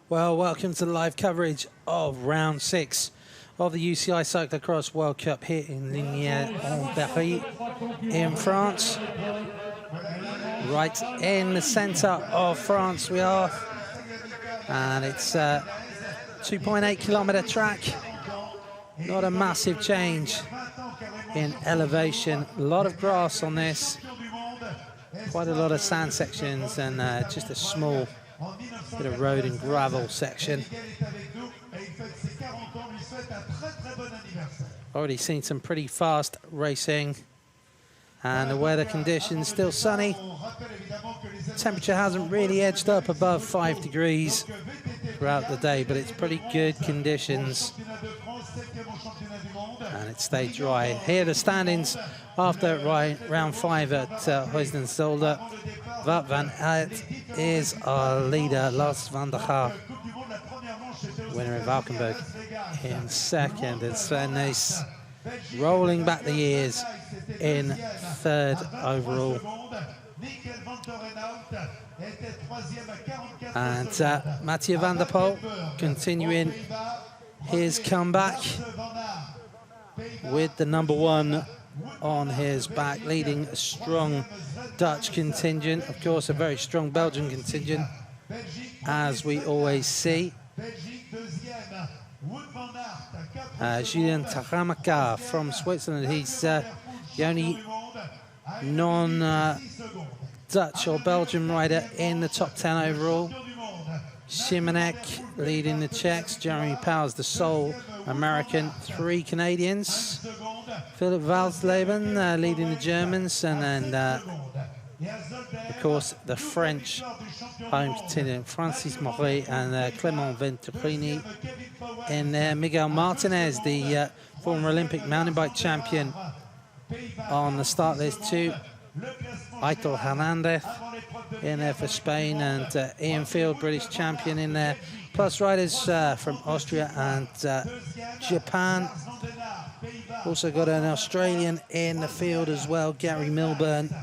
Well, welcome to the live coverage of round 6 of the UCI Cyclo-cross World Cup here in Lignieres-en-Berry in France. Right in the centre of France we are, and it's a 2.8 kilometre track. Not a massive change in elevation, a lot of grass on this, quite a lot of sand sections, and just a small bit of road and gravel section. Already seen some pretty fast racing, and the weather conditions still sunny. Temperature hasn't really edged up above 5 degrees throughout the day, but it's pretty good conditions, and it stayed dry. Here are the standings after round 5 at Heusden-Zolder. Wout van Aert is our leader. Lars van der Haar, winner in Valkenburg, in second. And Sven Nys rolling back the years in third overall. And Mathieu van der Poel continuing his comeback with the #1 on his back, leading a strong Dutch contingent. Of course, a very strong Belgian contingent, as we always see. Julien Taramaka from Switzerland. He's the only non-Dutch or Belgian rider in the top 10 overall. Simonek leading the Czechs. Jeremy Powers, the sole American. 3 Canadians. Philip Valsleben leading the Germans, and then of course the French home contingent, Francis Moret and Clément Venturini in there. Miguel Martinez, the former Olympic mountain bike champion, on the start list too. Aitor Hernandez in there for Spain, and Ian Field, British champion, in there. Plus riders from Austria and Japan. Also got an Australian in the field as well, Gary Milburn.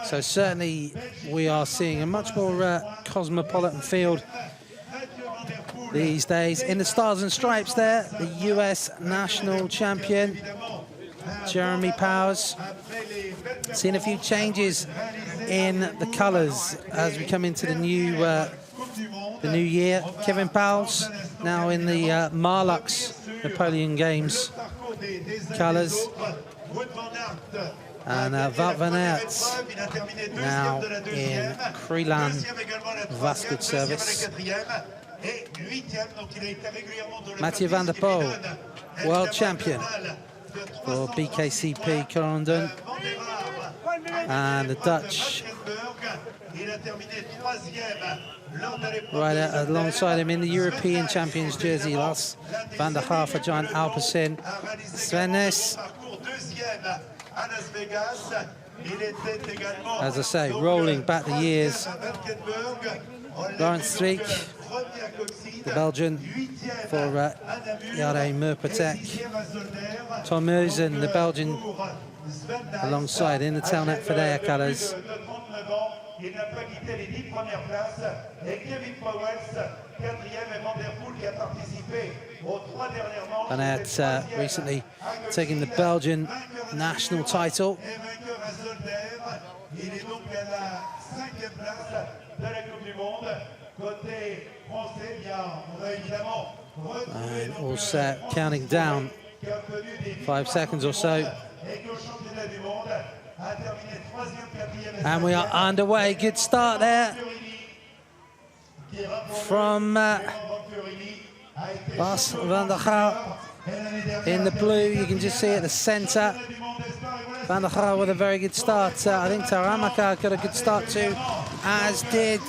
So certainly we are seeing a much more cosmopolitan field these days. In the Stars and Stripes there, the US national champion, Jeremy Powers. Seen a few changes in the colours as we come into the new year. Kevin Powell's now in the Marlux Napoleon Games colours, and Wout van Aert now in Crelan Vascoud service. Mathieu van der Poel, world champion for BKCP Corendon, and the Dutch rider alongside him in the European Champions jersey, Lars van der Haar for Giant Alpecin. Sven Nys, as I say, rolling back the years. Laurens Streek, the Belgian for Jare Murpatek. Tom Meusen, the Belgian, alongside in the tailnet for their colours. Van Aert recently taking the Belgian national title. And all set, counting down 5 seconds or so. And we are underway. Good start there from Lars van der Haar in the blue. You can just see at the centre. Van der Haar with a very good start. I think Taramaka got a good start too, as did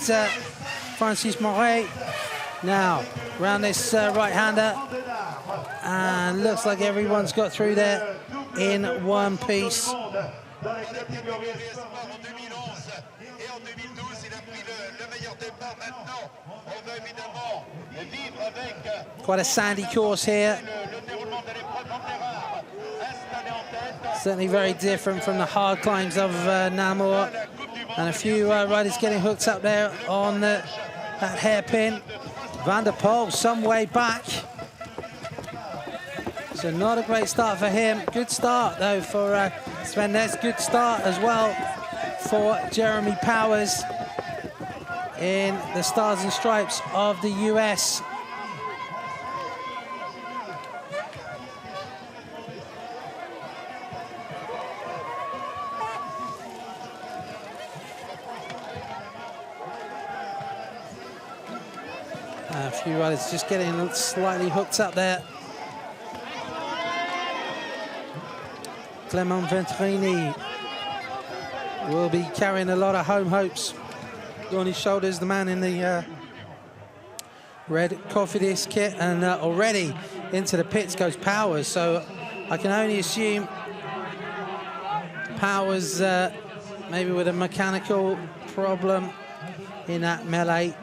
Francis Moret. Now, round this right-hander, and looks like everyone's got through there in one piece. Quite a sandy course here. Certainly very different from the hard climbs of Namur. And a few riders getting hooked up there on that hairpin. Van der Poel some way back. So not a great start for him. Good start though for Sven Nys. Good start as well for Jeremy Powers in the Stars and Stripes of the US. A few riders just getting slightly hooked up there. Clement Ventrini will be carrying a lot of home hopes on his shoulders. The man in the red Cofidis kit, and already into the pits goes Powers. So I can only assume Powers maybe with a mechanical problem in that melee.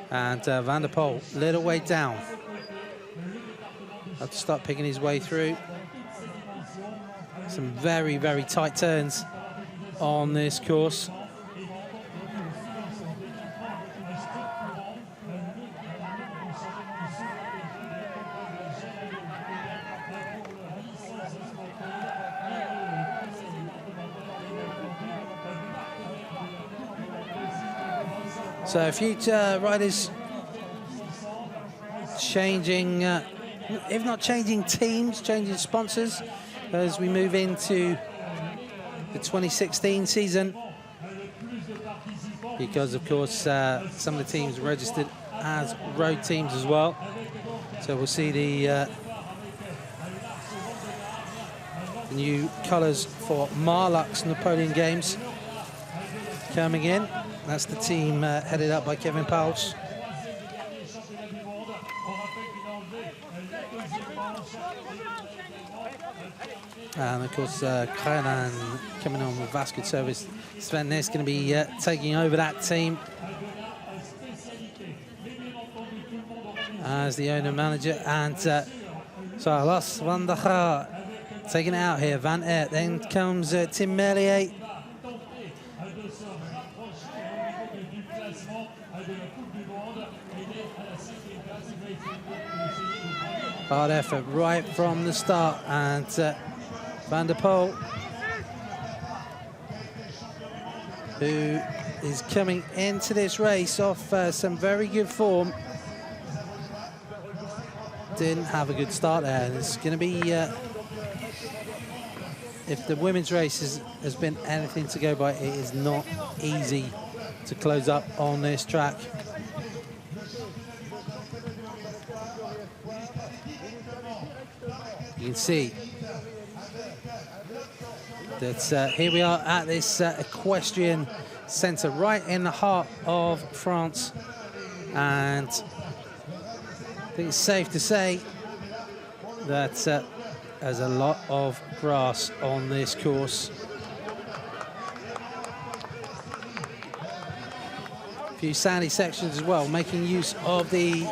And Van der Poel, little way down. Have to start picking his way through. Some very, very tight turns on this course. So a few riders changing, if not changing teams, changing sponsors as we move into the 2016 season. Because, of course, some of the teams registered as road teams as well. So we'll see the new colours for Marlux Napoleon Games coming in. That's the team headed up by Kevin Pauls. And of course, Krenan coming on with Vasco Service. Sven Nys going to be taking over that team as the owner manager. And so Los van der Gaar taking it out here. Van Aert. Then comes Tim Merlier. Hard effort right from the start, and Van der Poel, who is coming into this race off some very good form, didn't have a good start there. And it's going to be, if the women's race has been anything to go by, it is not easy to close up on this track. You can see that here we are at this equestrian centre right in the heart of France, and I think it's safe to say that there's a lot of grass on this course. A few sandy sections as well, making use of the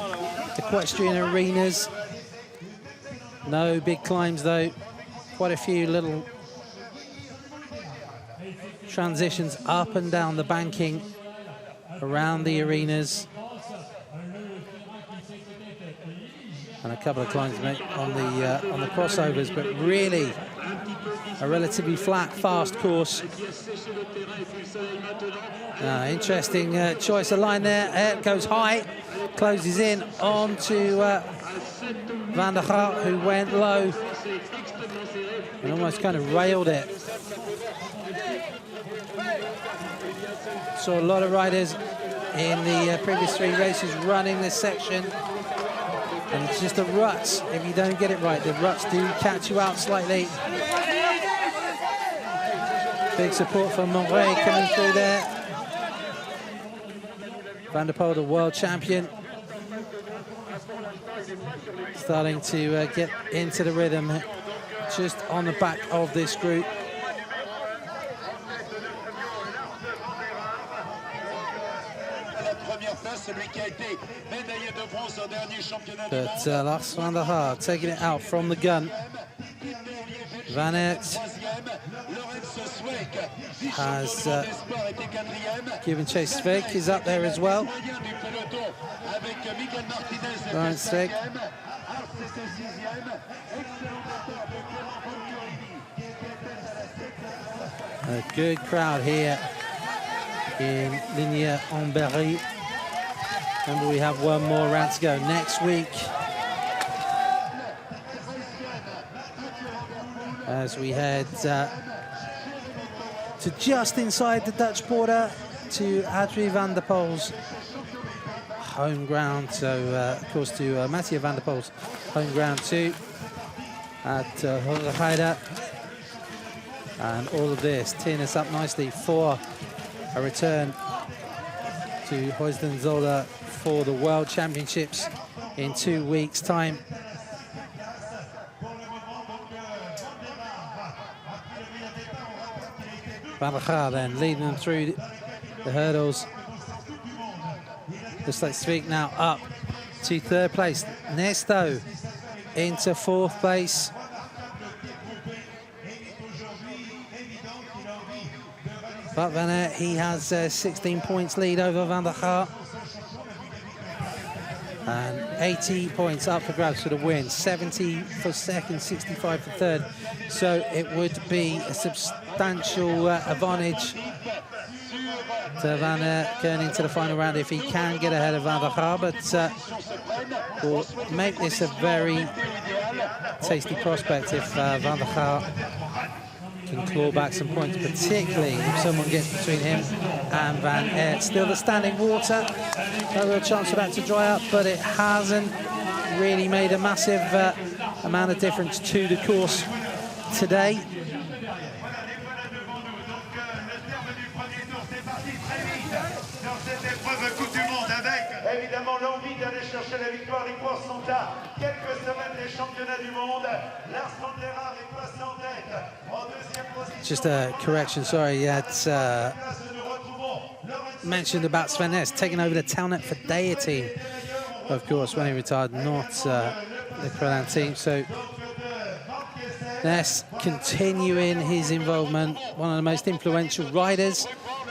equestrian arenas. No big climbs though, quite a few little transitions up and down the banking around the arenas. And a couple of climbs on the crossovers, but really a relatively flat, fast course. Interesting choice of line there. Aert goes high, closes in onto Van der Gaar, who went low and almost kind of railed it. Saw a lot of riders in the previous three races running this section, and it's just the ruts. If you don't get it right, the ruts do catch you out slightly. Big support from Monray coming through there. Van der Poel, the world champion, starting to get into the rhythm just on the back of this group. But Lars van der Gaar taking it out from the gun. Van Aert has given chase. Svek is up there as well. Laurens Svek. A good crowd here in Lignieres-en-Berry. Remember, we have one more round to go next week, as we head to just inside the Dutch border to Adrie van der Poel's home ground. So, of course, to Mathieu van der Poel's home ground too at Hoogheide. And all of this teeing us up nicely for a return to Heusden-Zoller for the World Championships in 2 weeks' time. Van der Gaal then leading them through the hurdles. Looks like Svek now up to 3rd place. Nesto into 4th place. But Van Aert, he has 16 points lead over Van der Gaal. And 80 points up for grabs for the win. 70 for 2nd, 65 for 3rd. So it would be a substantial advantage to Van Aert going into the final round if he can get ahead of Van der Gaal. But will make this a very tasty prospect if Van der Gaal can claw back some points, particularly if someone gets between him and Van Aert. Still the standing water, no real chance for that to dry up, but it hasn't really made a massive amount of difference to the course today. Évidemment, l'envie d'aller chercher la victoire, les courses sont à quelques semaines des championnats du monde. Lars van der Gaal est placé en tête. En 2e position. Just a correction, sorry, it's mentioned about Sven Nys taking over the Telnet for Daya team, of course, when he retired, not the Crelan team. So Nys continuing his involvement, one of the most influential riders,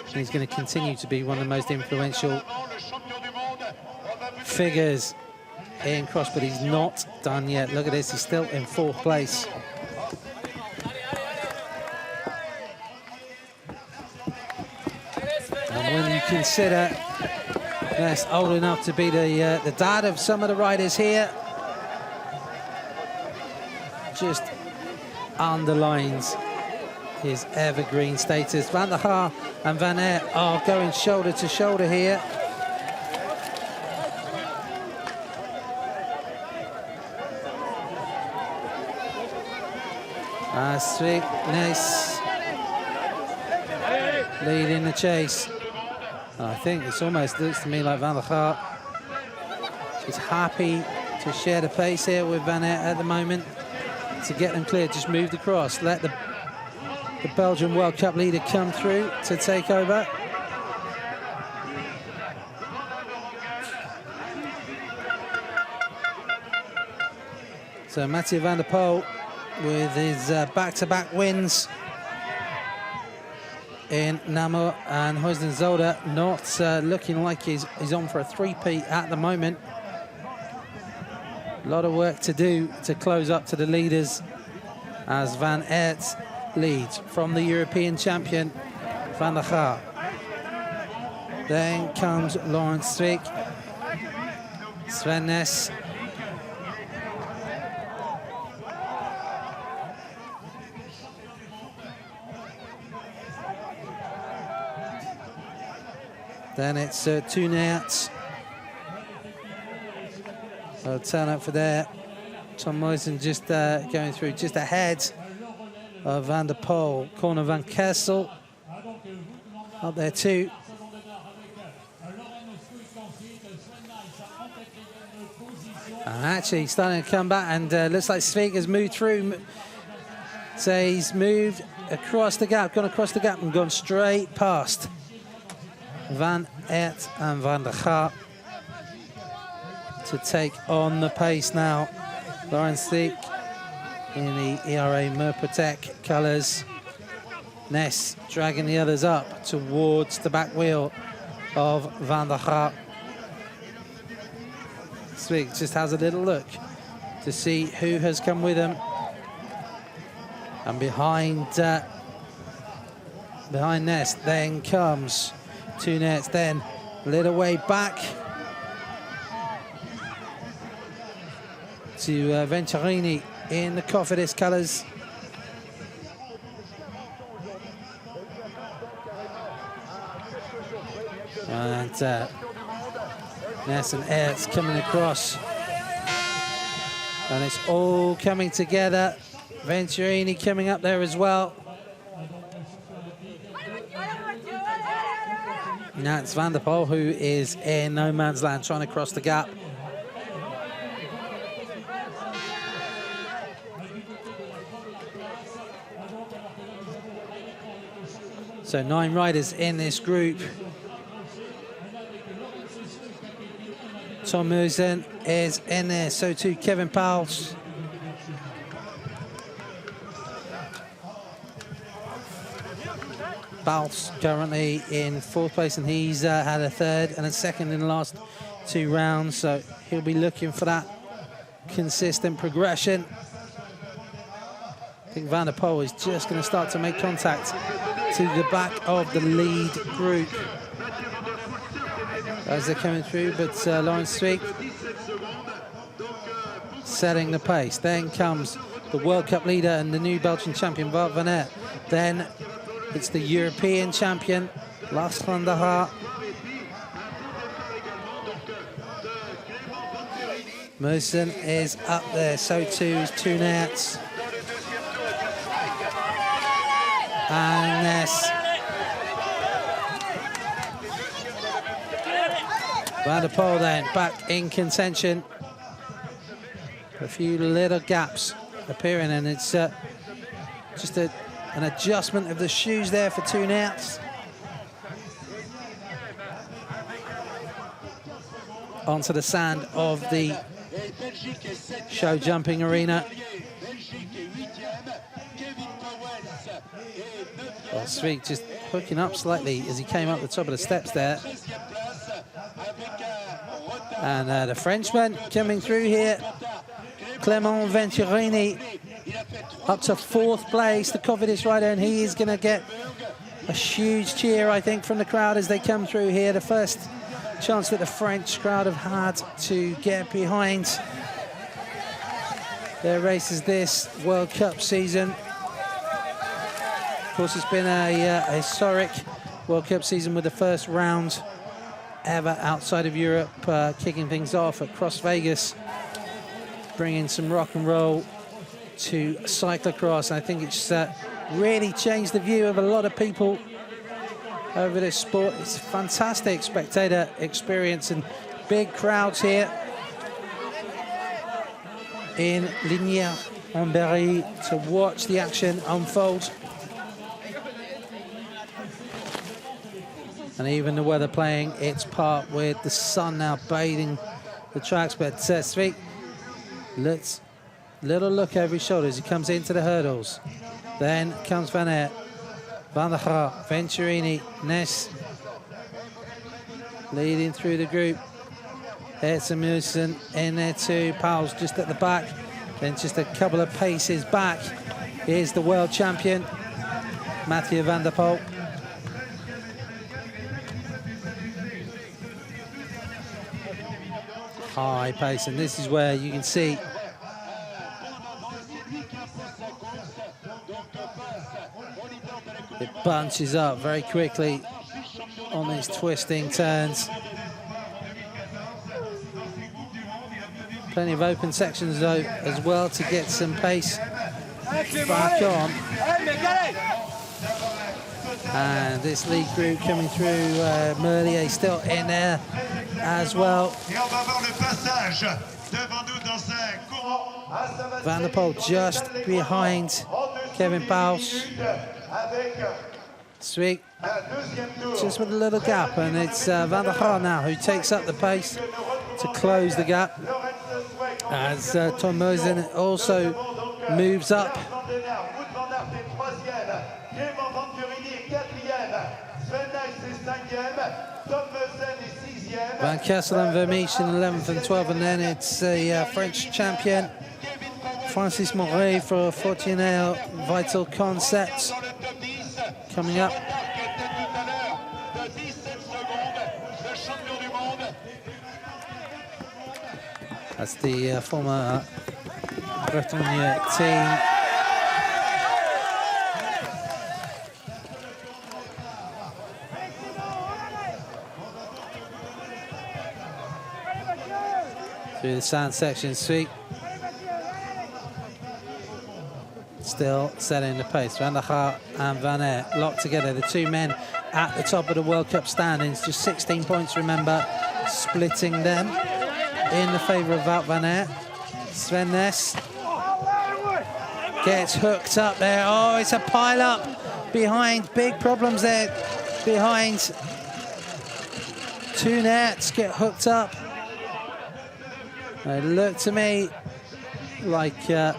and he's going to continue to be one of the most influential figures in cross, but he's not done yet. Look at this, he's still in 4th place. And when you consider Nys old enough to be the dad of some of the riders here, just underlines his evergreen status. Van der Gaal and Van Aert are going shoulder to shoulder here. Svek, Nys leading the chase. I think it's almost looks to me like Van der Gaal is happy to share the pace here with Van Aert at the moment to get them clear. Just move across, let the Belgian World Cup leader come through to take over. So Mathieu van der Poel with his back-to-back wins in Namur and Heusden-Zoller, not looking like he's on for a three-peat at the moment. A lot of work to do to close up to the leaders as Van Aert leads from the European champion, Van der Gaal. Then comes Laurens Svek, Sven Nys, then it's two Neerts. Turn up for there. Tom Moisen just going through just ahead of Van der Poel. Corner Van Kessel up there too. And actually starting to come back, and looks like Svek has moved through. So he's moved across the gap, gone across the gap and gone straight past Van Aert and Van der Gaal to take on the pace now. Laurens Svek in the ERA Murprotec colours. Ness dragging the others up towards the back wheel of Van der Graaf. Zwick just has a little look to see who has come with him. And behind Ness then comes two Nets, then a little way back to Venturini in the Cofidis colours. And Ness and Ertz coming across. And it's all coming together. Venturini coming up there as well. That's Van der Poel, who is in no man's land, trying to cross the gap. So 9 riders in this group. Tom Musen is in there, so too Kevin Powles. Powles currently in 4th place, and he's had a 3rd and a 2nd in the last 2 rounds, so he'll be looking for that consistent progression. I think Van der Poel is just going to start to make contact to the back of the lead group as they're coming through, but Laurens Zwick setting the pace. Then comes the World Cup leader and the new Belgian champion, Wout van Aert. Then it's the European champion, Lars van der Haar. Musen is up there, so too is two Nertz. And Ness. Van der Poel then back in contention. A few little gaps appearing, and it's just an adjustment of the shoes there for two Nertz. Onto the sand of the show jumping arena. Well, Zwick just hooking up slightly as he came up the top of the steps there. And the Frenchman coming through here, Clément Venturini, up to 4th place, the Cofidis rider, and he is going to get a huge cheer, I think, from the crowd as they come through here. The first chance that the French crowd have had to get behind their races this World Cup season. Of course, it's been a historic World Cup season with the first round ever outside of Europe, kicking things off at Cross Vegas, bringing some rock and roll to cyclo-cross. I think it's really changed the view of a lot of people over this sport. It's a fantastic spectator experience and big crowds here in Lignieres-en-Berry to watch the action unfold. And even the weather playing its part with the sun now bathing the tracks. But Zwick, little look over his shoulder as he comes into the hurdles. Then comes Van Aert, Van der Graaf, Venturini, Ness leading through the group. Musen in there too. Powell's just at the back. Then just a couple of paces back. Here's the world champion, Mathieu van der Poel. High pace, and this is where you can see it bunches up very quickly on these twisting turns. Plenty of open sections though as well to get some pace back on. And this lead group coming through, Merlier still in there as well. Van der Poel just behind Kevin Powles. Zwick just with a little gap, and it's Van der Graaf now who takes up the pace to close the gap. As Tom Musen also moves up. Van Kessel and Vermeesch in 11th and 12th, and then it's the French champion Francis Moret for Fortuner Vital Concepts coming up. That's the former Bretagne team. Through the sand section, sweep. Still setting the pace. Van der Haar and Van Aert locked together. The two men at the top of the World Cup standings. Just 16 points, remember, splitting them in the favour of Wout van Aert. Sven Nys gets hooked up there. Oh, it's a pile up behind. Big problems there behind. Two Nets get hooked up. It looked to me like Van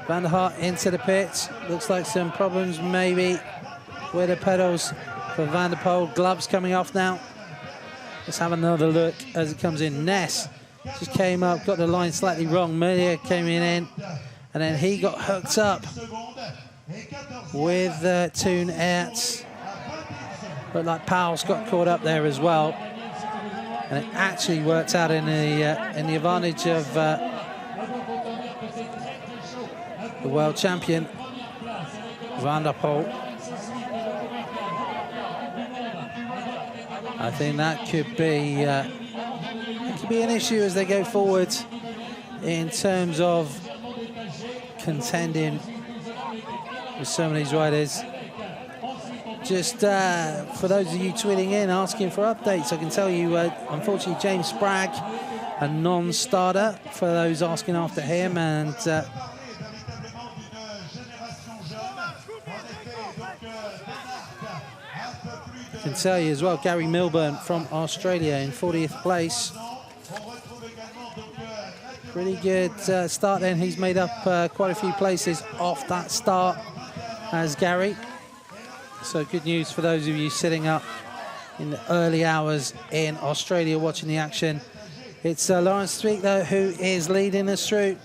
der Haar into the pits. Looks like some problems maybe with the pedals for Van der Poel. Gloves coming off now. Let's have another look as it comes in. Ness just came up, got the line slightly wrong. Melia came in, and then he got hooked up with Toon Aerts. But like Powell's got caught up there as well. And it actually worked out in the advantage of the world champion, Van der Poel. I think that could be an issue as they go forward in terms of contending with some of these riders. Just for those of you tweeting in asking for updates, I can tell you, unfortunately, James Spragg, a non-starter for those asking after him, and I can tell you as well, Gary Milburn from Australia in 40th place. Pretty good start then. He's made up quite a few places off that start as Gary. So good news for those of you sitting up in the early hours in Australia watching the action. It's Laurens Street, though, who is leading us through.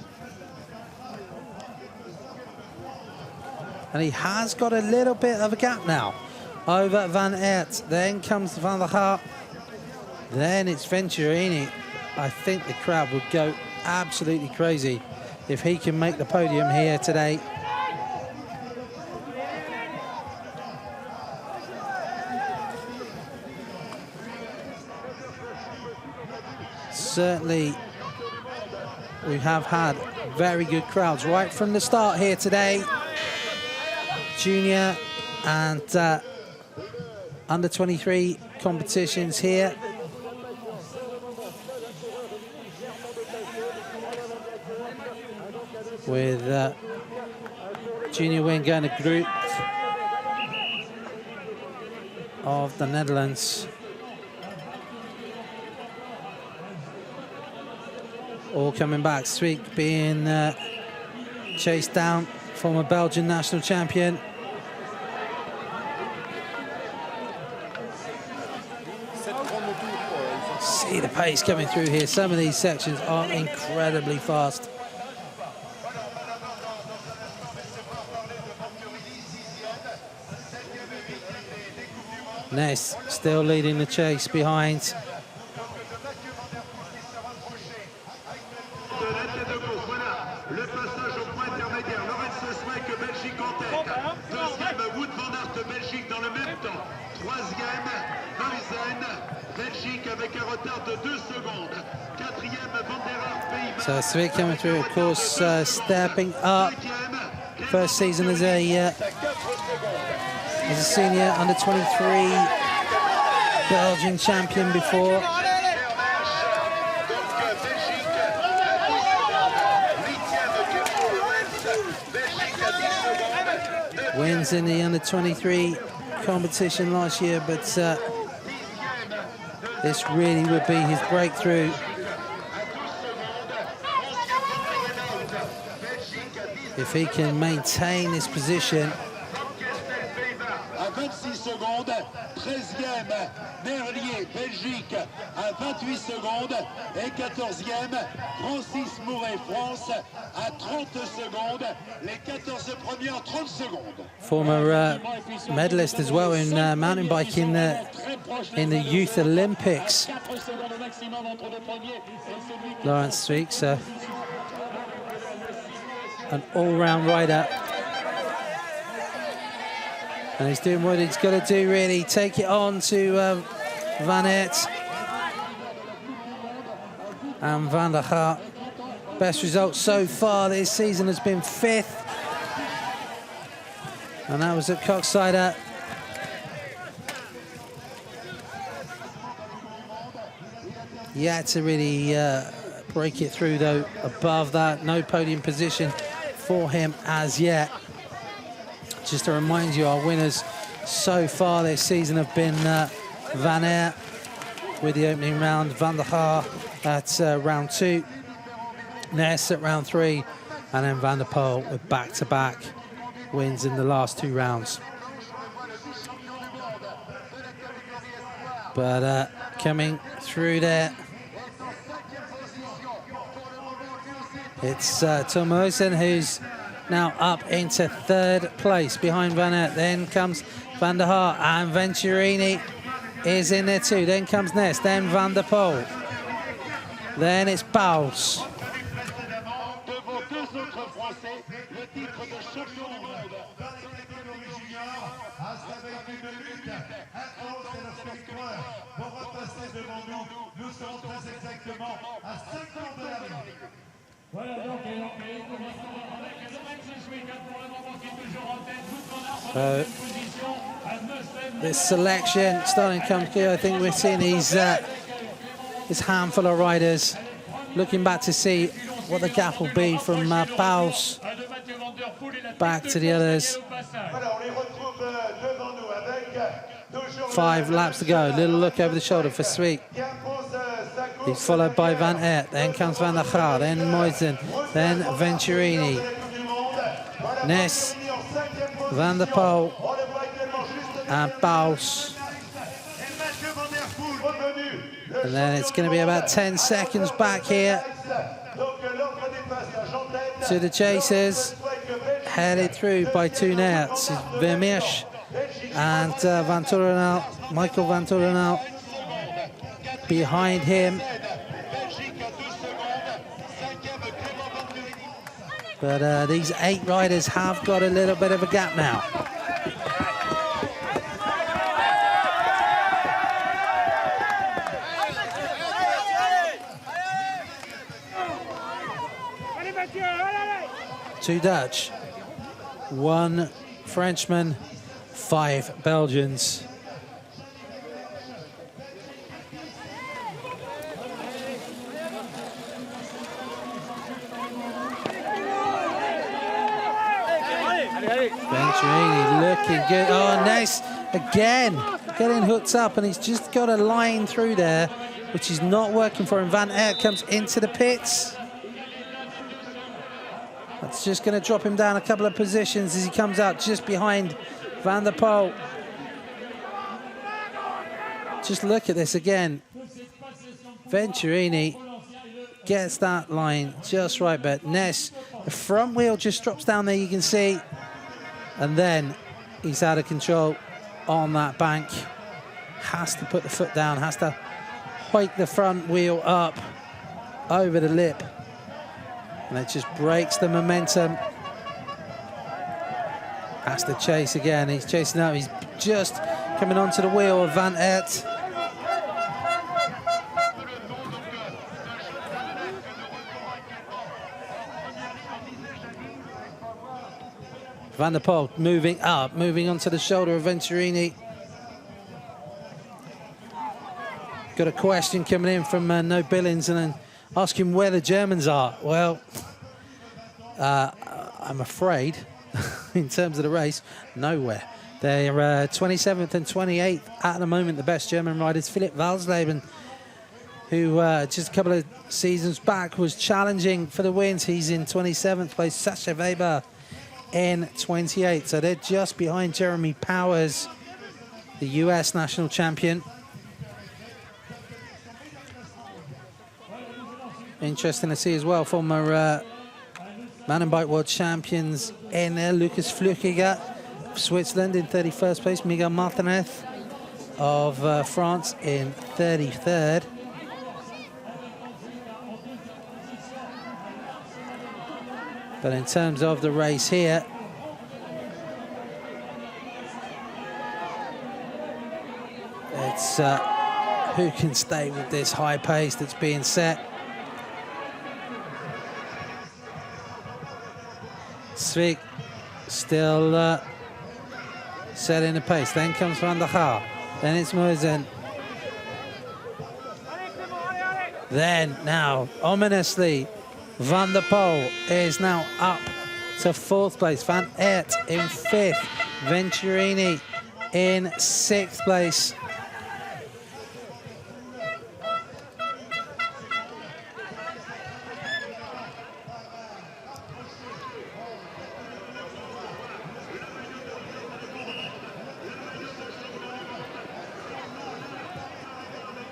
And he has got a little bit of a gap now over Van Aert. Then comes Van der Haar. Then it's Venturini. I think the crowd would go absolutely crazy if he can make the podium here today. Certainly, we have had very good crowds right from the start here today. Junior and under 23 competitions here. With junior win going to Group of the Netherlands. All coming back. Streak being chased down, former Belgian national champion. See the pace coming through here. Some of these sections are incredibly fast. Ness still leading the chase behind. So Swick coming through, of course, stepping up. First season as a senior, under 23 Belgian champion before. Wins in the under 23 competition last year, but this really would be his breakthrough. If he can maintain this position. 13e, Merlier, Belgique, à 28 secondes. Et 14e, Francis Mouret, France, à 30 secondes. Les 14 premiers en 30 secondes. Former medalist as well in mountain biking in the Youth Olympics. Lawrence Streaks, an all-round rider. And he's doing what he's got to do, really. Take it on to Van Aert and Van der Haar. Best result so far this season has been 5th. And that was at Coxsider. Yet to really break it through, though. Above that, no podium position for him as yet. Just to remind you, our winners so far this season have been Van Aert with the opening round, Van der Haar at round 2, Ness at round 3, and then Van der Poel with back-to-back wins in the last 2 rounds. But coming through there, it's Tormosen who's now up into 3rd place behind Van Aert. Then comes Van der Haar, and Venturini is in there too. Then comes Ness, then Van der Poel. Then it's Pauls. So this selection starting to come clear. I think we're seeing this handful of riders looking back to see what the gap will be from Pauls back to the others. 5 laps to go. Little look over the shoulder for Sweet. He's followed by Van Aert. Then comes Van der Haar. Then Moisen. Then Venturini. Ness. Van der Poel. And Pauls. And then it's going to be about 10 seconds back here to the chasers. Headed through by 2 Nerts. Vermeersch and Van Torenhout. Michael Van Torenhout behind him. But these 8 riders have got a little bit of a gap now. Two Dutch, 1 Frenchman, 5 Belgians. Venturini looking good. Oh, nice. Again, getting hooked up, and he's just got a line through there, which is not working for him. Van Aert comes into the pits. That's just going to drop him down a couple of positions as he comes out just behind Van der Poel. Just look at this again. Venturini gets that line just right, but Ness, the front wheel just drops down there, you can see. And then he's out of control on that bank. Has to put the foot down, has to hike the front wheel up over the lip. And it just breaks the momentum. Has to chase again. He's chasing out. He's just coming onto the wheel of Van Aert. Van der Poel moving up, moving onto the shoulder of Venturini. Got a question coming in from No Billings and then asking where the Germans are. Well, I'm afraid, in terms of the race, nowhere. They're 27th and 28th at the moment, the best German riders. Philipp Walsleben, who just a couple of seasons back was challenging for the wins. He's in 27th place. Sascha Weber in 28th. So they're just behind Jeremy Powers the US national champion. Interesting to see as well, former mountain bike world champions in there. Lucas Flukiger of Switzerland in 31st place. Miguel Martinez of France in 33rd. But in terms of the race here, it's who can stay with this high pace that's being set. Svik still setting the pace. Then comes Van der Haar. Then it's Moisen. Then now, ominously, Van der Poel is now up to 4th place. Van Aert in 5th. Venturini in 6th place.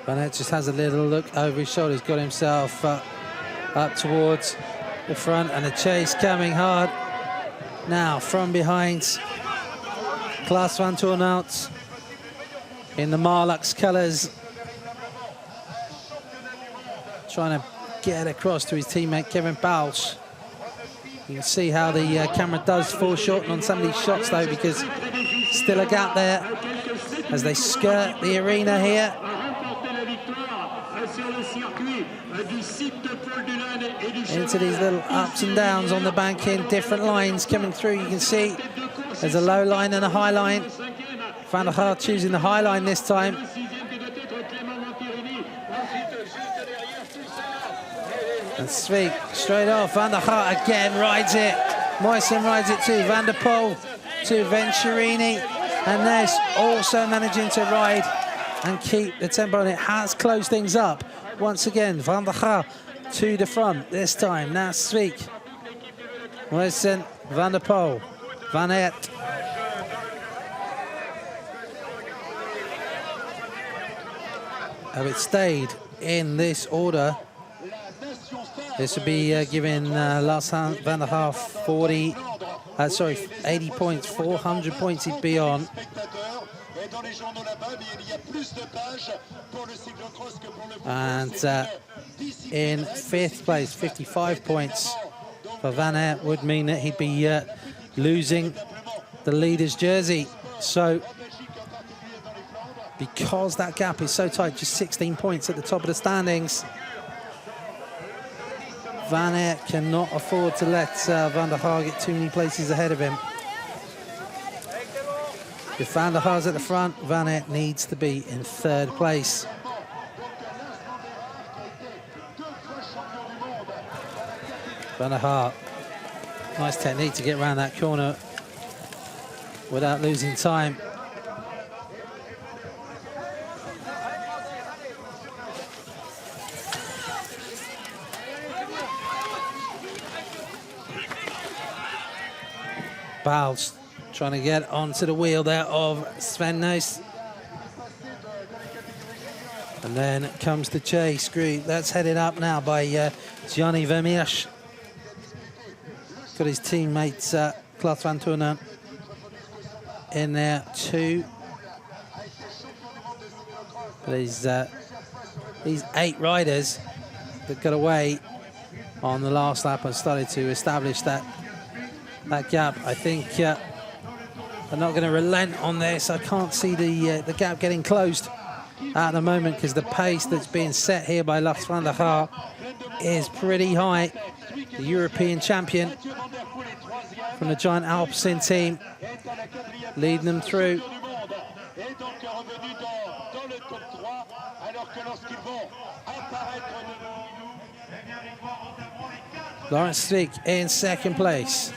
Van Aert just has a little look over his shoulder. He's got himself up towards the front, and the chase coming hard. Now from behind, Klaas van Toornout in the Marlux colours, trying to get across to his teammate Kevin Pauwels. You can see how the camera does fall short on some of these shots though, because still a gap there as they skirt the arena here. Into these little ups and downs on the bank in different lines coming through. You can see there's a low line and a high line. Van der Haar choosing the high line this time. And Svik straight off. Van der Haar again rides it. Moisen rides it too. Van der Poel to Venturini. And Ness also managing to ride and keep the tempo on it. Has closed things up. Once again, Van der Haar to the front this time. Now Svik, Moisen, Van der Poel, Van Aert. Have it stayed in this order, this would be giving Lars Van der Haar 80 points, 400 points he'd be on. And in 5th place, 55 points for Van Aert would mean that he'd be losing the leader's jersey. So because that gap is so tight, just 16 points at the top of the standings, Van Aert cannot afford to let Van der Haar get too many places ahead of him. If Van der Haar's at the front, Van Aert needs to be in 3rd place. Van der Haar, nice technique to get around that corner without losing time. Pauwels trying to get onto the wheel there of Sven Nys. And then comes the chase group. That's headed up now by Gianni Vermeersch. Got his teammates Klaas van Toornout in there too. But these 8 riders that got away on the last lap and started to establish that gap. I think they're not going to relent on this. I can't see the gap getting closed at the moment, because the pace that's being set here by Lars Van der Haar is pretty high. The European champion from the Giant Alpecin team leading them through. Laurens Svik in 2nd place.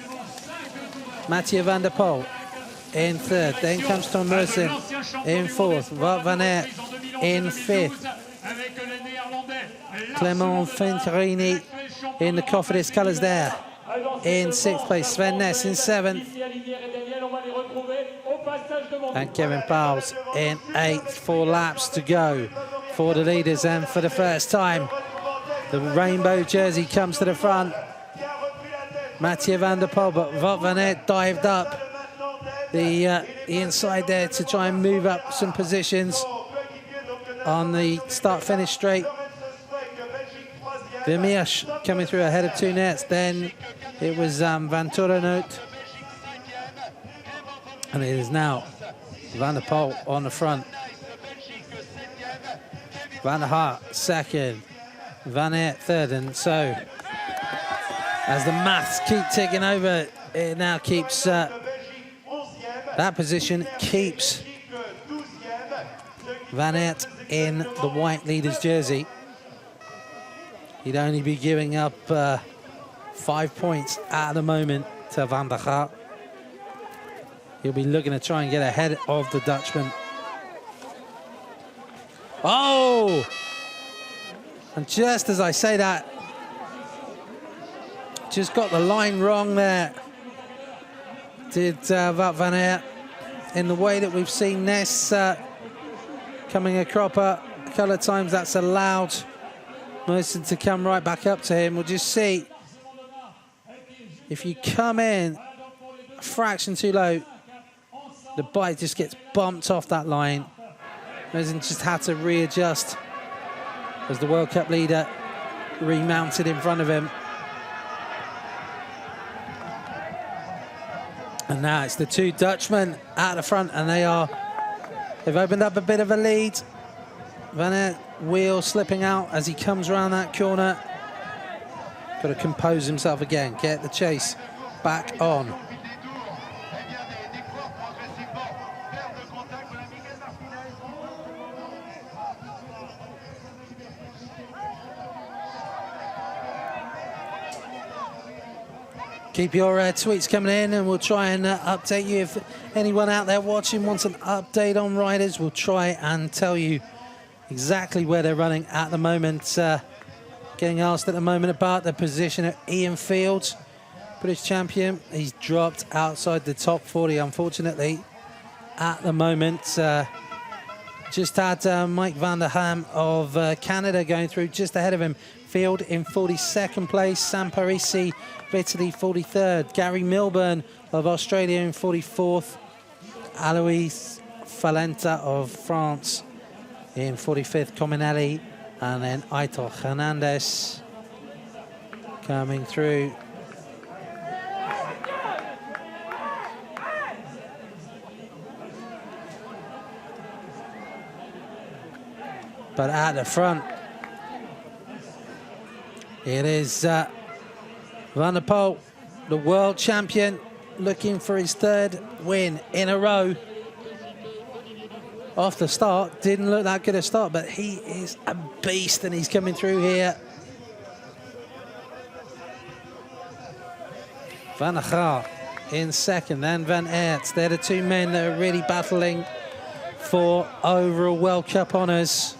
Mathieu van der Poel in 3rd. Then comes Tom Merson in 4th. Wout van Aert in 5th. Clement Venturini in the Cofidis colours there in 6th place. Sven Nys in 7th. And Kevin Powell's in 8th, 4 laps to go for the leaders. And for the first time, the rainbow jersey comes to the front. Mathieu van der Poel, but Wout van Aert dived up the inside there to try and move up some positions on the start-finish straight. Vermeersch coming through ahead of 2 nets. Then it was Van Torenhout. And it is now Van der Poel on the front. Van der Haar second. Van Aert third. And so, as the maths keep ticking over, it now keeps that position, keeps Van Aert in the white leader's jersey. He'd only be giving up 5 points at the moment to Van der Haar. He'll be looking to try and get ahead of the Dutchman. Oh! And just as I say that, just got the line wrong there. Did Wout van Aert, in the way that we've seen Ness coming a cropper a couple of times. That's allowed Merson to come right back up to him. We'll just see if you come in a fraction too low, the bike just gets bumped off that line. Merson just had to readjust as the World Cup leader remounted in front of him. And now it's the 2 Dutchmen at the front, and they've opened up a bit of a lead. Van Aert wheel slipping out as he comes around that corner. Got to compose himself again, get the chase back on. Keep your tweets coming in, and we'll try and update you. If anyone out there watching wants an update on riders, we'll try and tell you exactly where they're running at the moment. Getting asked at the moment about the position of Ian Fields, British champion. He's dropped outside the top 40, unfortunately, at the moment. Just had Mike van der Ham of Canada going through just ahead of him. Field in 42nd place, Sam Parisi of Italy 43rd, Gary Milburn of Australia in 44th, Alois Falenta of France in 45th, Cominelli, and then Aitor Hernandez coming through. But at the front, it is Van der Poel, the world champion, looking for his 3rd win in a row. Off the start, didn't look that good a start, but he is a beast, and he's coming through here. Van der Haar in 2nd, then Van Aert. They're the 2 men that are really battling for overall World Cup honours.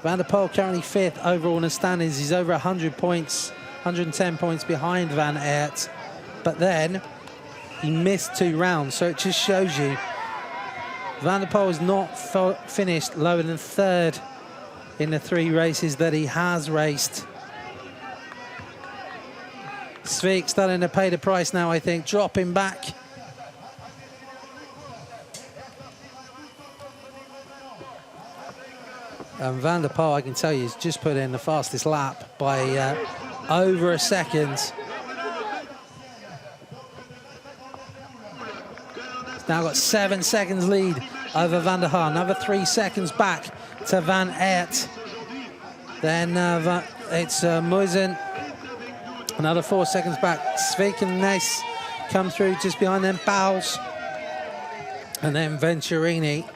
Van der Poel currently 5th overall in the standings. He's over 100 points, 110 points behind Van Aert. But then he missed 2 rounds, so it just shows you Van der Poel has not finished lower than 3rd in the 3 races that he has raced. Svik starting to pay the price now, I think, dropping back. And Van der Poel, I can tell you, has just put in the fastest lap by over a second. He's now got 7 seconds lead over Van der Haar. Another 3 seconds back to Van Aert. Then it's Muizen. Another 4 seconds back. Svik and Ness come through just behind them. Bowles. And then Venturini.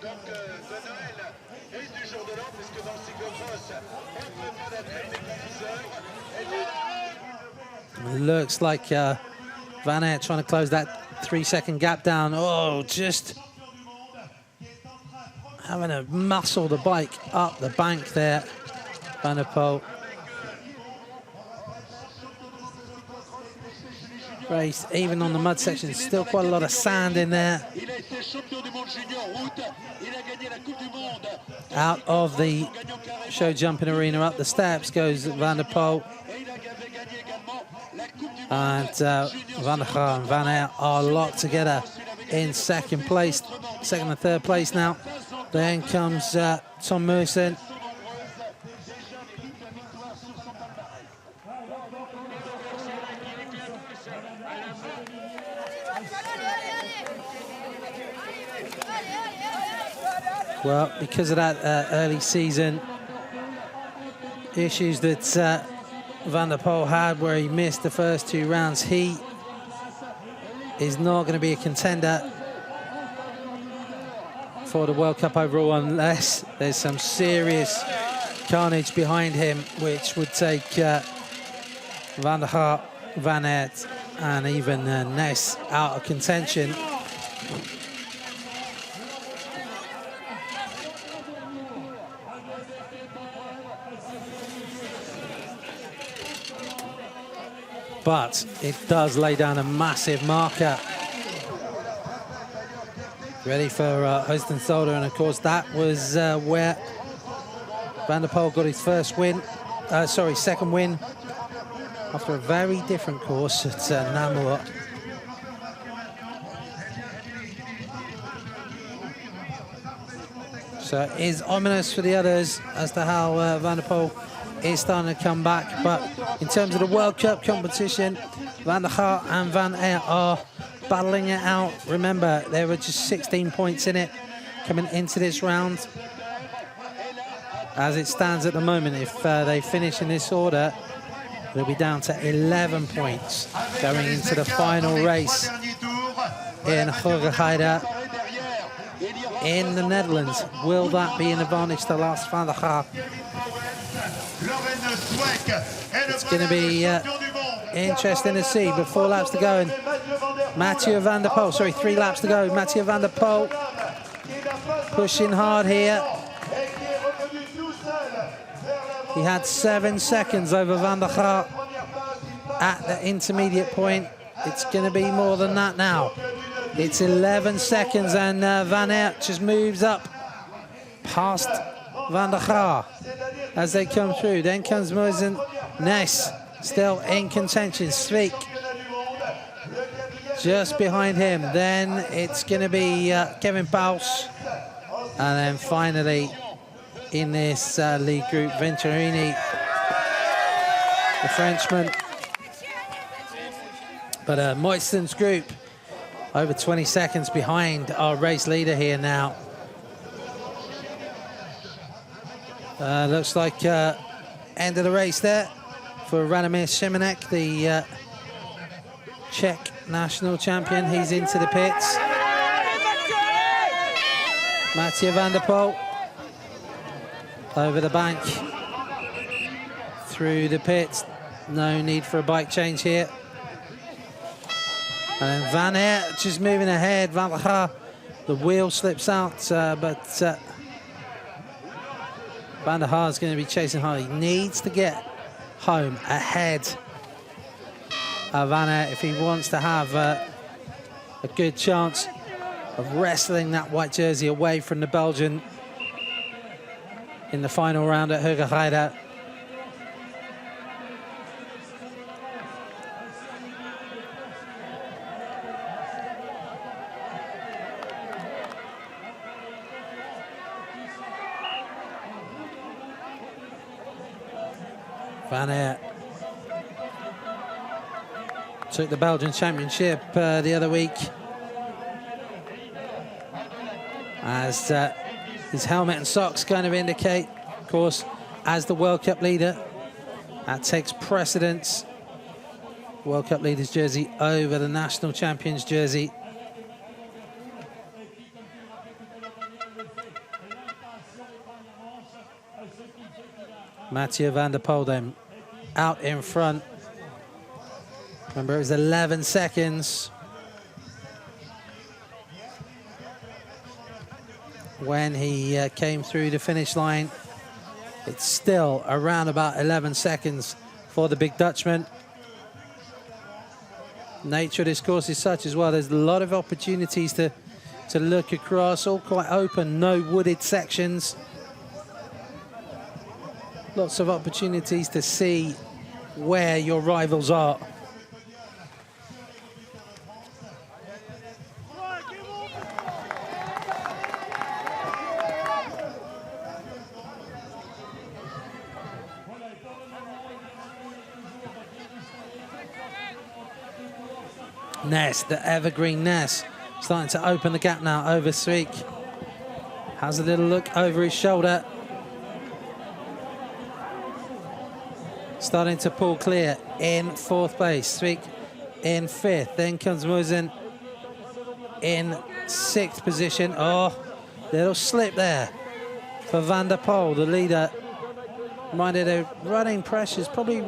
Looks like Van Aert trying to close that 3-second gap down. Oh, just having to muscle the bike up the bank there, Van der Poel. Race, even on the mud section, still quite a lot of sand in there. Out of the show jumping arena, up the steps goes Van der Poel. And Van der Haar and Van Aert are locked together in second and third place now. Then comes Tom Merson. Well, because of that early season issues that Van der Poel had, where he missed the first 2 rounds, he is not going to be a contender for the World Cup overall unless there's some serious carnage behind him, which would take Van der Haar, Van Aert and even Ness out of contention. But it does lay down a massive marker. Ready for Hostenstolder, and of course that was where Van der Poel got his second win after a very different course at Namur. So it is ominous for the others as to how Van der Poel is starting to come back, but in terms of the World Cup competition, Van der Haar and Van Aert are battling it out. Remember, there were just 16 points in it coming into this round. As it stands at the moment, if they finish in this order, they'll be down to 11 points going into the final race in Hoogheide in the Netherlands. Will that be an advantage to Lars Van der Haar? It's going to be interesting to see, but 4 laps to go, and Mathieu van der Poel, 3 laps to go. Mathieu van der Poel pushing hard here. He had 7 seconds over Van der Haar at the intermediate point. It's going to be more than that now. It's 11 seconds, and Van Aert just moves up past Van der Haar as they come through. Then comes Merzen. Ness still in contention. Svik just behind him. Then it's going to be Kevin Paus. And then finally in this lead group, Venturini, the Frenchman. But Moisten's group over 20 seconds behind our race leader here now. Looks like end of the race there for Radomir Šimenek, the Czech national champion. He's into the pits. Mathieu van der Poel over the bank through the pits. No need for a bike change here. And then Van Aert just moving ahead. Van der Haar, the wheel slips out, but Van der Haar is going to be chasing hard. He needs to get home ahead of Van Aert if he wants to have a good chance of wrestling that white jersey away from the Belgian in the final round at Hoogheide. Van Aert took the Belgian Championship the other week as his helmet and socks kind of indicate. Of course, as the World Cup leader, that takes precedence. World Cup leader's jersey over the national champion's jersey. Mathieu van der Poel then out in front. Remember, it was 11 seconds when he came through the finish line. It's still around about 11 seconds for the big Dutchman. Nature of this course is such as well. There's a lot of opportunities to look across, all quite open, no wooded sections. Lots of opportunities to see where your rivals are. Ness, the evergreen Ness, starting to open the gap now over Sweek. Has a little look over his shoulder. Starting to pull clear in 4th place. Sweek in 5th. Then comes Musen in 6th position. Oh, little slip there for Van der Poel, the leader. Reminded of running pressures, probably.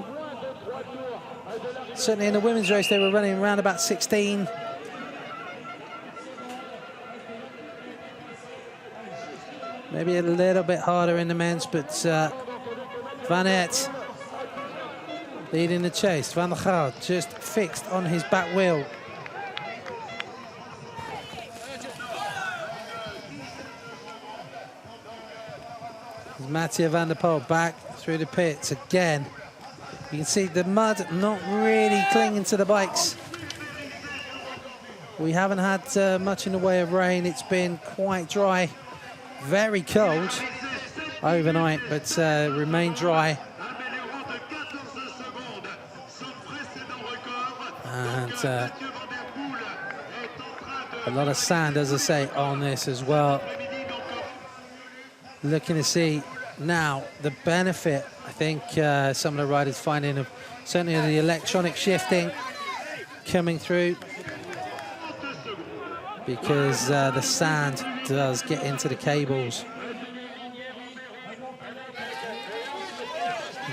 Certainly in the women's race, they were running around about 16. Maybe a little bit harder in the men's, but Van Aert leading the chase. Van der Gaal just fixed on his back wheel. Mathieu van der Poel back through the pits again. You can see the mud not really clinging to the bikes. We haven't had much in the way of rain. It's been quite dry, very cold overnight, but remained dry. And a lot of sand, as I say, on this as well. Looking to see now the benefit, I think some of the riders finding of certainly the electronic shifting coming through, because the sand does get into the cables.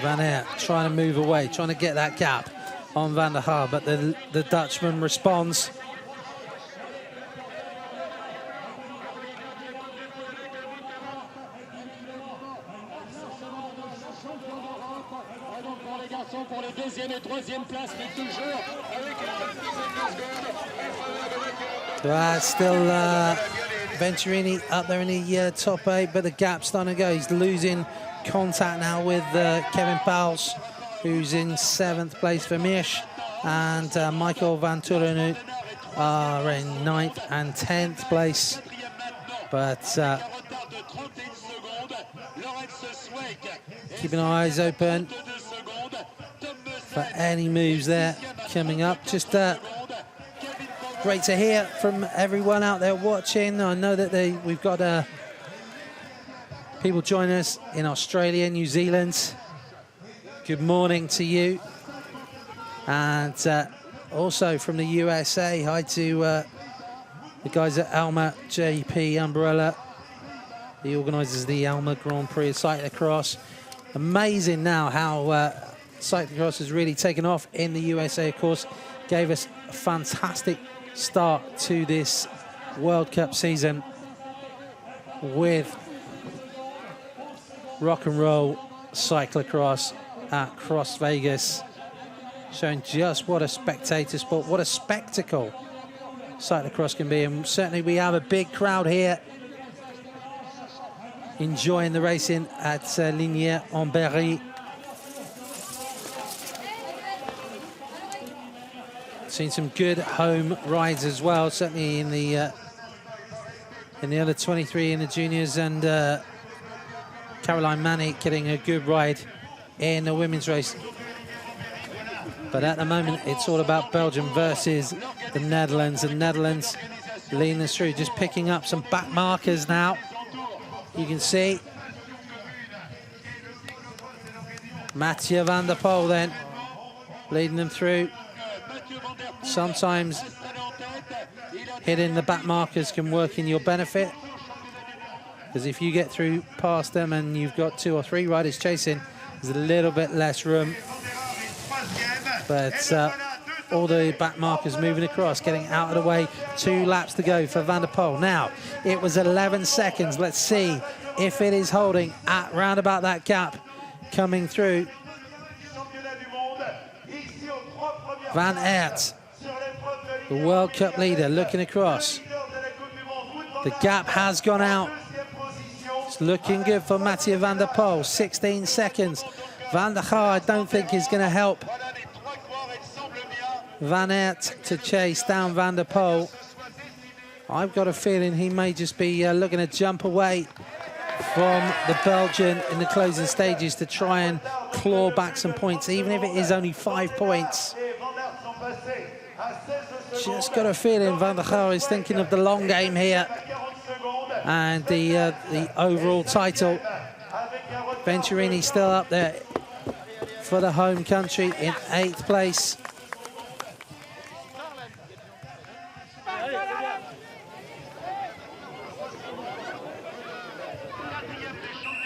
Van Aert trying to move away, trying to get that gap on Van der Gaal, but the Dutchman responds. Still Venturini up there in the top 8, but the gap's starting to go. He's losing contact now with Kevin Pauwels, who's in 7th place for Mirsch, and Michael Van Turenhout are in 9th and 10th place. But keeping our eyes open for any moves there coming up. Just great to hear from everyone out there watching. I know that we've got people joining us in Australia, New Zealand. Good morning to you. And also from the USA, hi to the guys at Alma JP Umbrella, the organisers of the Alma Grand Prix of Cyclo-cross. Amazing now how Cyclo-cross has really taken off in the USA, of course. Gave us a fantastic start to this World Cup season with rock and roll cyclocross at Cross Vegas, showing just what a spectator sport, what a spectacle cyclocross can be. And certainly we have a big crowd here enjoying the racing at Lignieres-en-Berry. Seen some good home rides as well, certainly in the under 23 in the juniors, and Caroline Manny getting a good ride in the women's race. But at the moment, it's all about Belgium versus the Netherlands. The Netherlands leading us through, just picking up some back markers now. You can see Mathieu van der Poel then leading them through. Sometimes hitting the back markers can work in your benefit, because if you get through past them and you've got 2 or 3 riders chasing, there's a little bit less room. But all the back markers moving across, getting out of the way. 2 laps to go for Van der Poel. Now, it was 11 seconds. Let's see if it is holding at round about that gap coming through. Van Aert the World Cup leader, looking across. The gap has gone out. It's looking good for Mathieu van der Poel. 16 seconds. Van der Haar, I don't think, is going to help Van Aert to chase down Van der Poel. I've got a feeling he may just be looking to jump away from the Belgian in the closing stages to try and claw back some points, even if it is only 5 points. Just got a feeling Van der Haar is thinking of the long game here and the overall title. Venturini still up there for the home country in 8th place.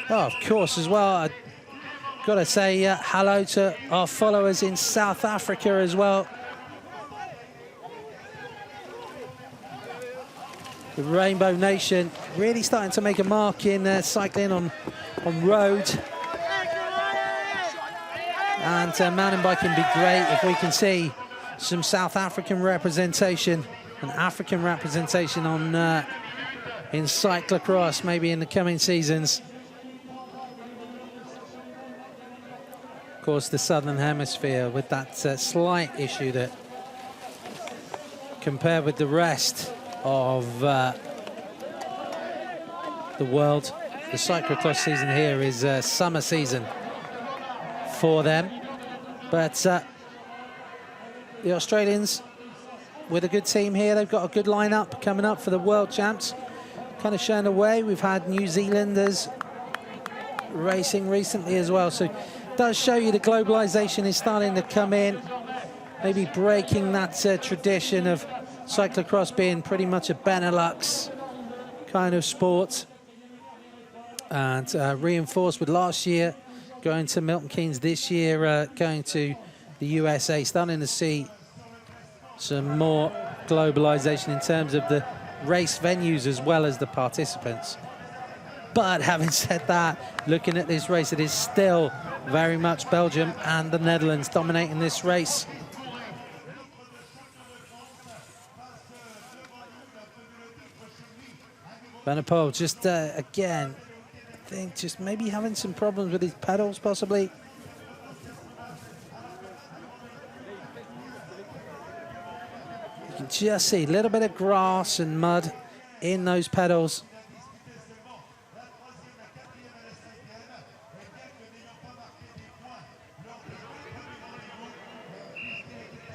Oh, of course, as well, I've got to say hello to our followers in South Africa as well. The Rainbow Nation really starting to make a mark in cycling on road. And mountain biking would be great if we can see some South African representation and African representation on in cyclo-cross, maybe in the coming seasons. Of course, the Southern Hemisphere with that slight issue that, compared with the rest of the world, the cyclo-cross season here is summer season for them. But the Australians with a good team here. They've got a good lineup coming up for the World Champs. Kind of showing the way. We've had New Zealanders racing recently as well. So it does show you the globalization is starting to come in. Maybe breaking that tradition of cyclo-cross being pretty much a Benelux kind of sport. And reinforced with last year going to Milton Keynes, this year going to the USA. Starting to see some more globalization in terms of the race venues as well as the participants. But having said that, looking at this race, it is still very much Belgium and the Netherlands dominating this race. Van der Poel just, again, I think just maybe having some problems with his pedals, possibly. You can just see a little bit of grass and mud in those pedals.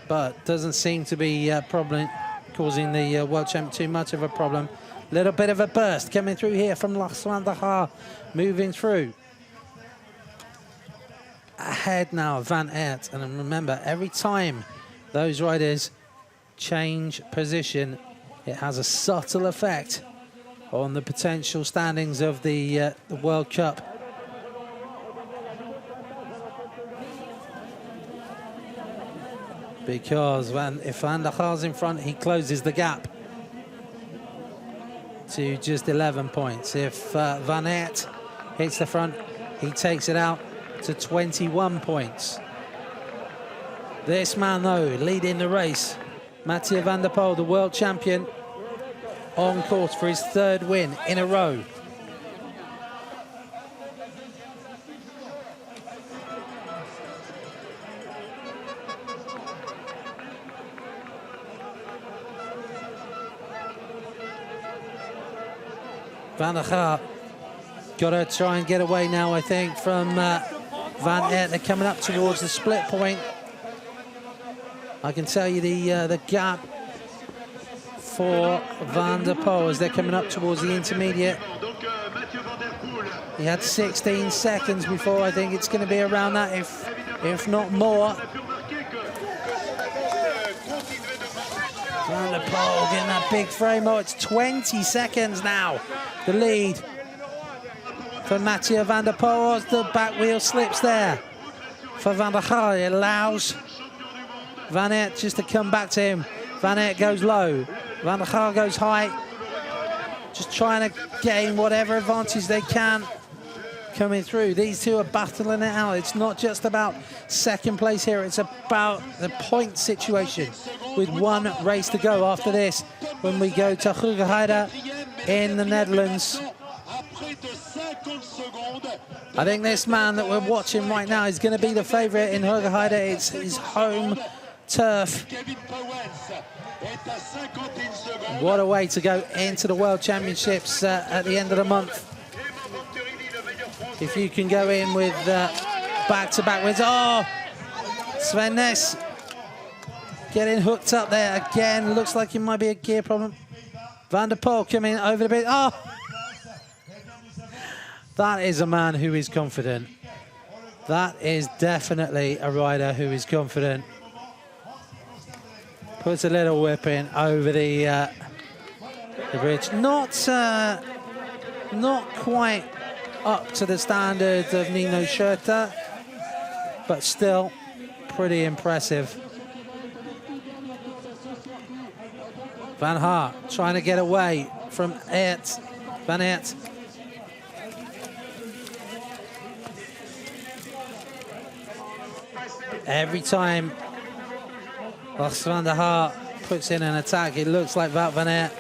But doesn't seem to be causing the world champ too much of a problem. Little bit of a burst coming through here from Van der Haar, moving through. Ahead now, Van Aert. And remember, every time those riders change position, it has a subtle effect on the potential standings of the World Cup. Because if Van der Haar's in front, he closes the gap to just 11 points. If Van Aert hits the front, he takes it out to 21 points. This man, though, leading the race, Mathieu van der Poel, the world champion, on course for his 3rd win in a row. Van der Haar got to try and get away now, I think, from Van Aert. They're coming up towards the split point. I can tell you the gap for Van der Poel as they're coming up towards the intermediate. He had 16 seconds before. I think it's going to be around that, if not more. Van der Poel getting that big frame. Oh, it's 20 seconds now. The lead for Mathieu van der Poel as the back wheel slips there. For Van der Haar, it allows Van Aert just to come back to him. Van Aert goes low. Van der Haar goes high. Just trying to gain whatever advantage they can coming through. These two are battling it out. It's not just about second place here. It's about the point situation. with one race to go after this when we go to Hoogheide in the Netherlands. I think this man that we're watching right now is going to be the favourite in Hoogheide. It's his home turf. What a way to go into the World Championships at the end of the month. If you can go in with back-to-back wins. Oh, Sven Nys getting hooked up there again. Looks like it might be a gear problem. Van der Poel coming over the bit. Oh, that is a man who is confident. That is definitely a rider who is confident. Puts a little whip in over the bridge. Not quite up to the standard of Nino Schurter, but still pretty impressive. Van Aert trying to get away from Aert. Van Aert. Every time Lars van der Haar puts in an attack, it looks like Wout van Aert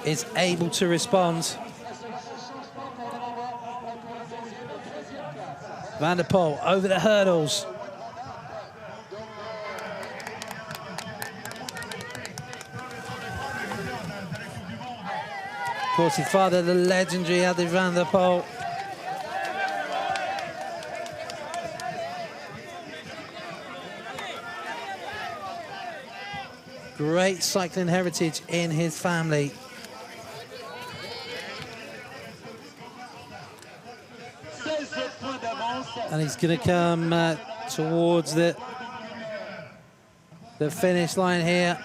is able to respond. Van der Poel over the hurdles. Of course, his father, the legendary Adi van der Poel. Great cycling heritage in his family. And he's going to come towards the finish line here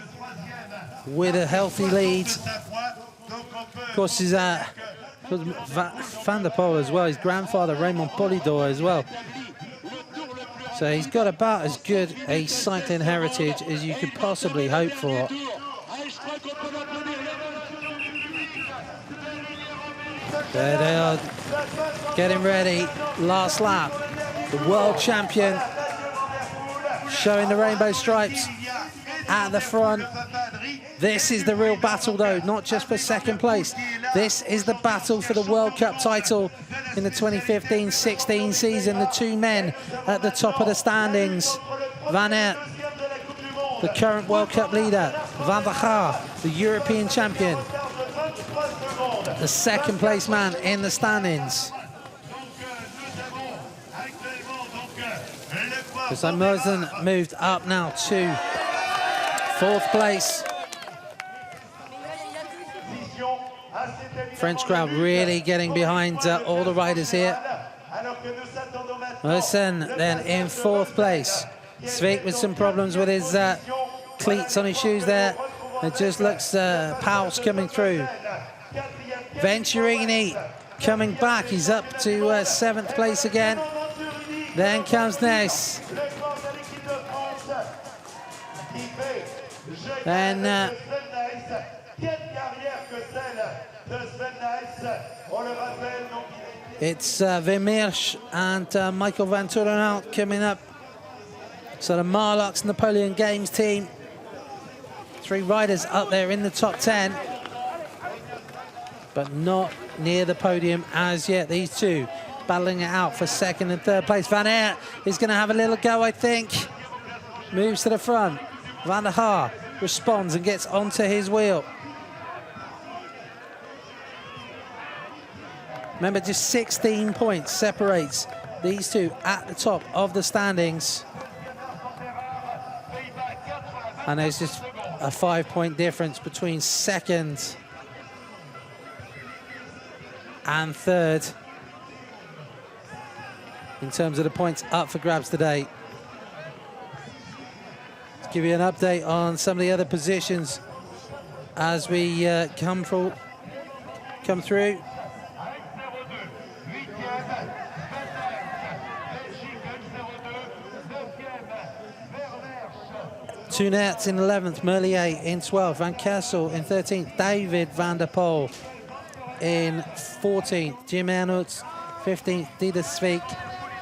with a healthy lead. Of course, he's Van der Poel as well. His grandfather, Raymond Polidor, as well. So he's got about as good a cycling heritage as you could possibly hope for. There they are, getting ready. Last lap. The world champion showing the rainbow stripes at the front. This is the real battle, though, not just for second place. This is the battle for the World Cup title in the 2015-16 season. The two men at the top of the standings. Van Aert, the current World Cup leader. Van der Haar, the European champion. The second place man in the standings. So Merzen moved up now to fourth place. French crowd really getting behind all the riders here. Merzen then in fourth place. Svik with some problems with his cleats on his shoes there. It just looks Powell's coming through. Venturini coming back. He's up to seventh place again. Then comes Nys. Then it's Vermeersch and Michael van Torenhout coming up. So the Marlux Napoleon Games team. Three riders up there in the top 10, but not near the podium as yet. These two battling it out for second and third place. Van Aert is going to have a little go, I think. Moves to the front. Van der Haar responds and gets onto his wheel. Remember, just 16 points separates these two at the top of the standings. And there's just a 5-point difference between second and third in terms of the points up for grabs today. Let's give you an update on some of the other positions as we come through. Toonert in 11th, Merlier in 12th, Van Kessel in 13th, David van der Poel in 14th, Jim Ernots 15th, Dieter Svik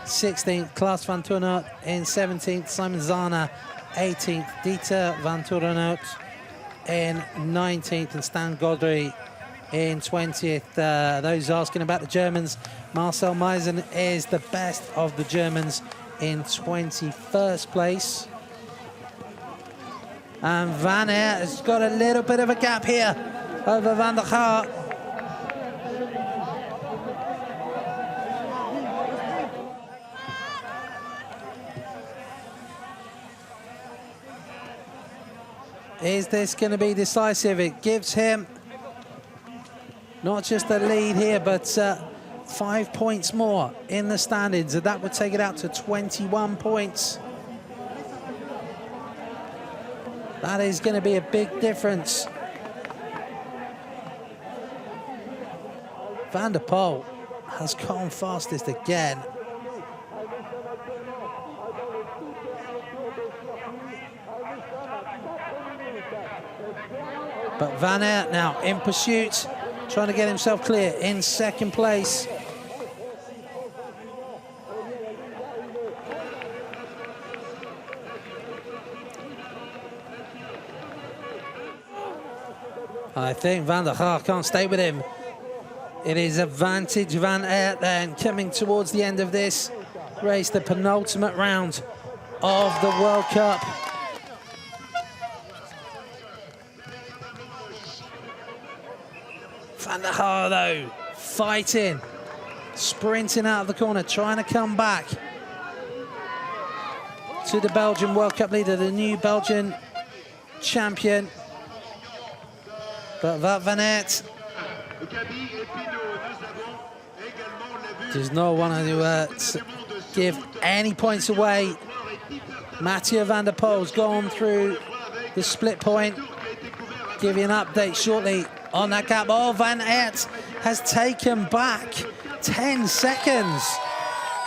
16th, Klaas van Toornhout in 17th, Simon Zana 18th, Dieter van Torenhout in 19th, and Stan Godry in 20th. Those asking about the Germans, Marcel Meisen is the best of the Germans in 21st place. And Van Aert has got a little bit of a gap here over Van der Gaar. Is this going to be decisive? It gives him not just a lead here, but 5 points more in the standings, and that would take it out to 21 points. That is going to be a big difference. Van der Poel has gone fastest again. But Van Aert now in pursuit, trying to get himself clear in second place. I think Van der Gaar can't stay with him. It is advantage Van Aert then, coming towards the end of this race, the penultimate round of the World Cup. Van der Gaar though, fighting, sprinting out of the corner, trying to come back to the Belgian World Cup leader, the new Belgian champion. But Van Aert does not want to give any points away. Mathieu van der Poel's gone through the split point. Give you an update shortly on that gap. Oh, Van Aert has taken back 10 seconds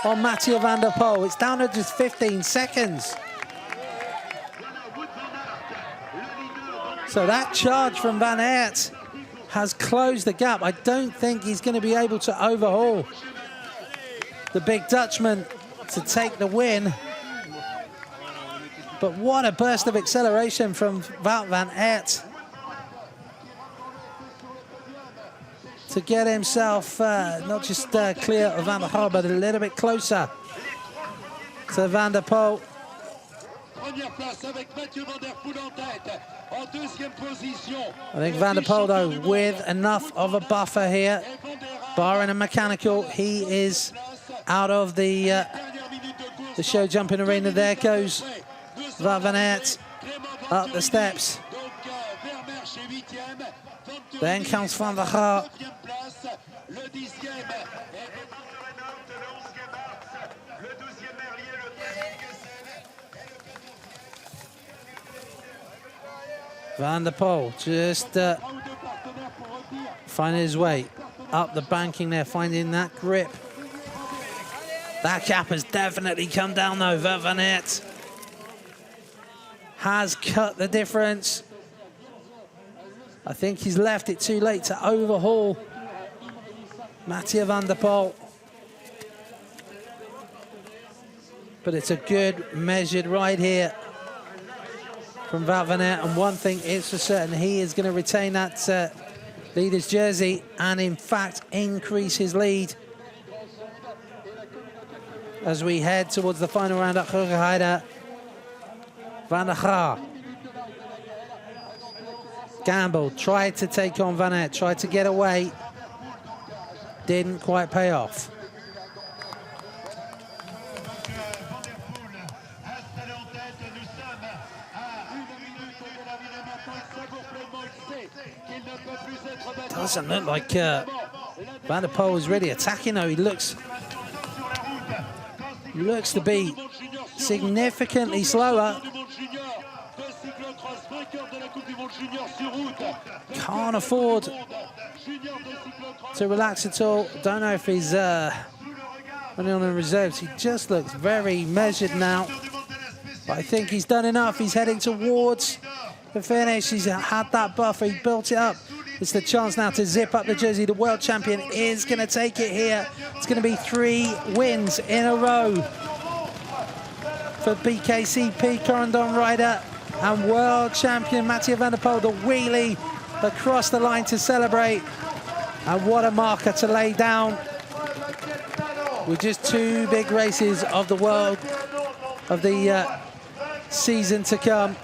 on Mathieu van der Poel. It's down to just 15 seconds. So that charge from Van Aert has closed the gap. I don't think he's going to be able to overhaul the big Dutchman to take the win. But what a burst of acceleration from Wout van Aert to get himself not just clear of Van der Gaar, but a little bit closer to Van der Poel. I think Van der Poel, though, with enough of a buffer here, barring a mechanical, he is out of the show jumping arena. There goes Wout van Aert up the steps. Then comes Van der Gaar. Van der Poel just finding his way up the banking there, finding that grip. That gap has definitely come down though. Van Aert has cut the difference. I think he's left it too late to overhaul Mathieu van der Poel. But it's a good measured ride here from Wout van Aert, and one thing is for certain, he is going to retain that leader's jersey and in fact increase his lead as we head towards the final round at Hoogheide. Van der Gaar gambled, tried to take on Van Aert, tried to get away, didn't quite pay off. Doesn't look like Van der Poel is really attacking though. He looks to be significantly slower. Can't afford to relax at all. Don't know if he's running on the reserves. He just looks very measured now. But I think he's done enough. He's heading towards the finish. He's had that buffer. He built it up. It's the chance now to zip up the jersey. The world champion is going to take it here. It's going to be 3 wins in a row for BKCP Corendon rider and world champion Mathieu van der Poel. The wheelie across the line to celebrate. And what a marker to lay down with just 2 big races of the world, of the season to come.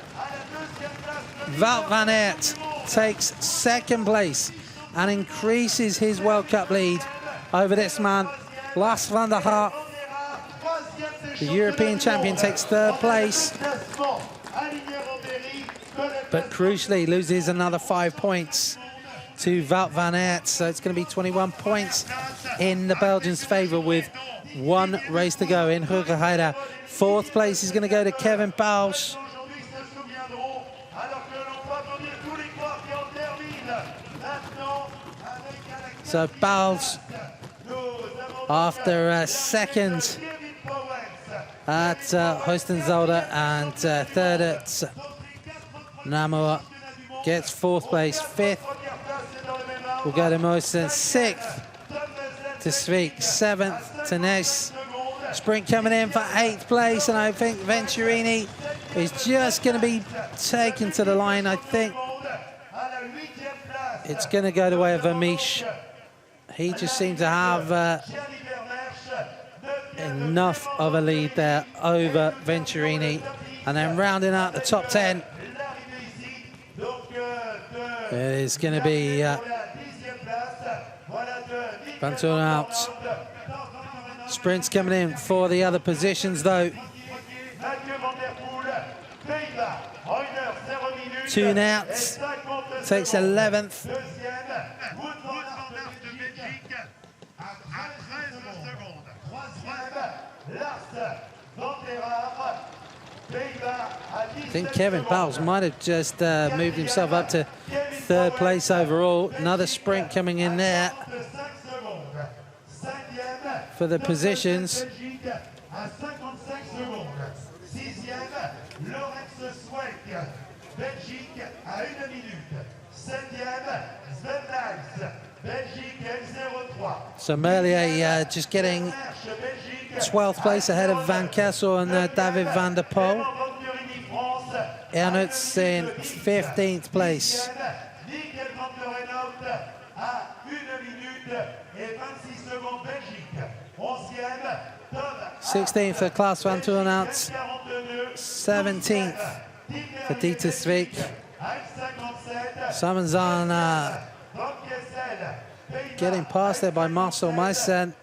Wout van Aert takes 2nd place and increases his World Cup lead over this man. Lars van der Haar, the European champion, takes 3rd place, but crucially loses another 5 points to Wout van Aert. So it's going to be 21 points in the Belgians' favour with 1 race to go in Hoogerheide. 4th place is going to go to Kevin Pauwels. So Pauwels, after 2nd at Hoostenzolder and 3rd at Namur, gets 4th place. 5th will go to Moosen, 6th to Sweek, 7th to Ness. Sprint coming in for 8th place, and I think Venturini is just going to be taken to the line. I think it's going to go the way of Amish. He just seemed to have enough of a lead there over Venturini. And then rounding out the top 10, it is going to be Van Toornhout. Sprints coming in for the other positions, though. Toornhout takes 11th. I think Kevin Pauwels might have just moved himself up to 3rd place overall. Another sprint coming in there for the positions. So Merlier just getting 12th place ahead of Van Kessel and David van der Poel. Ernut's in 15th place. 16th for Klaas van Toornhout. 17th for Dieter Sweek. Simon Zahn getting past there by Marcel Meissen,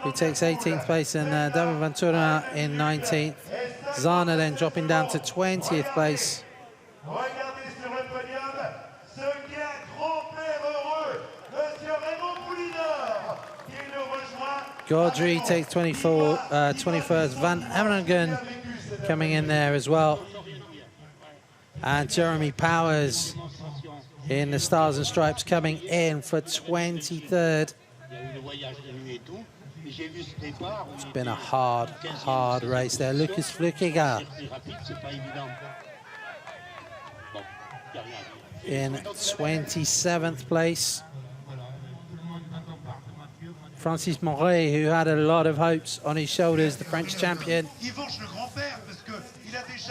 who takes 18th place, and David van Toornhout in 19th. Zahner then dropping down to 20th place. Gaudry takes 21st. Van Emmeringen coming in there as well. And Jeremy Powers in the Stars and Stripes coming in for 23rd. It's been a hard race there. Lucas Flukiger in 27th place. Francis Moret, who had a lot of hopes on his shoulders, the French champion. I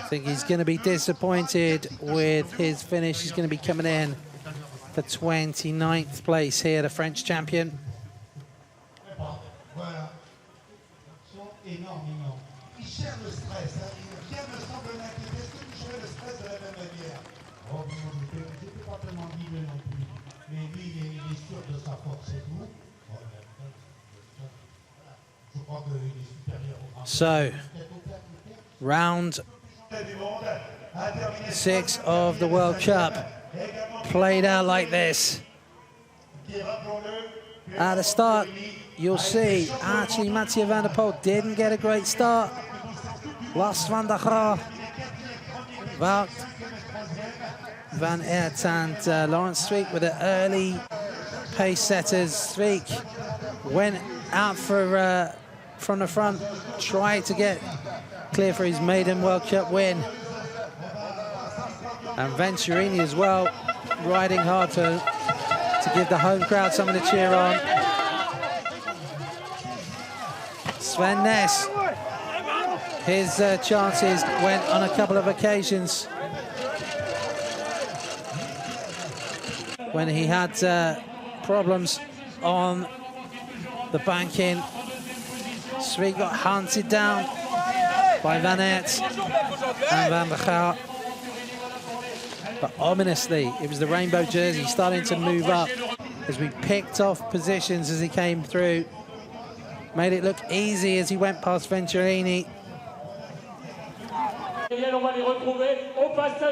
think he's going to be disappointed with his finish. He's going to be coming in for 29th place here, the French champion. So, round 6 of the World Cup played out like this. At the start, you'll see, actually Mathieu van der Poel didn't get a great start. Lars van der Haar, Wout van Aert and Laurens Sweek were the early pace setters. Sweek went out for from the front, tried to get clear for his maiden World Cup win. And Venturini as well, riding hard to give the home crowd something to cheer on. Sven Nys his chances went on a couple of occasions when he had problems on the banking. Sweet got hunted down by Van Aert and Van der Gaal. But ominously, it was the rainbow jersey starting to move up as we picked off positions as he came through. Made it look easy as he went past Venturini.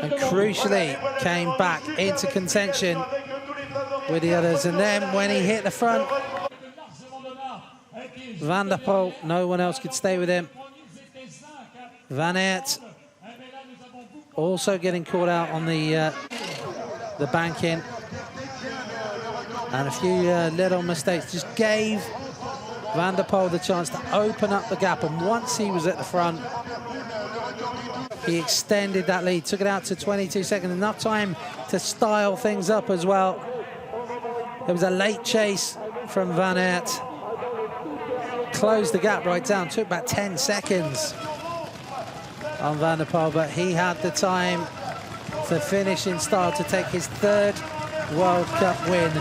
And crucially, came back into contention with the others. And then when he hit the front, Van der Poel, no one else could stay with him. Van Aert also getting caught out on the banking. And a few little mistakes just gave Van der Poel the chance to open up the gap. And once he was at the front, he extended that lead, took it out to 22 seconds, enough time to style things up as well. There was a late chase from Van Aert. Closed the gap right down, took about 10 seconds on Van der Poel, but he had the time to finish in style to take his third World Cup win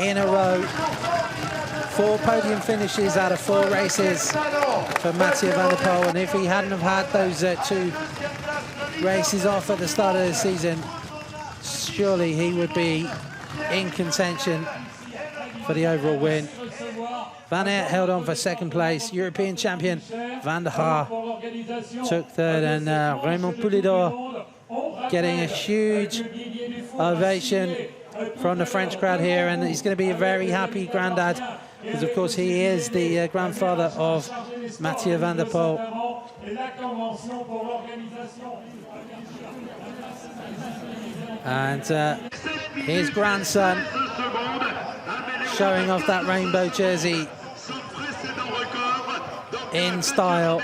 in a row. 4 podium finishes out of 4 races for Mathieu van der Poel, and if he hadn't have had those 2 races off at the start of the season, surely he would be in contention for the overall win. Van Aert held on for second place. European champion Van der Gaal took third, and Raymond Poulidor getting a huge ovation from the French crowd here, and he's going to be a very happy granddad because, of course, he is the grandfather of Mathieu van der Poel. And his grandson showing off that rainbow jersey in style.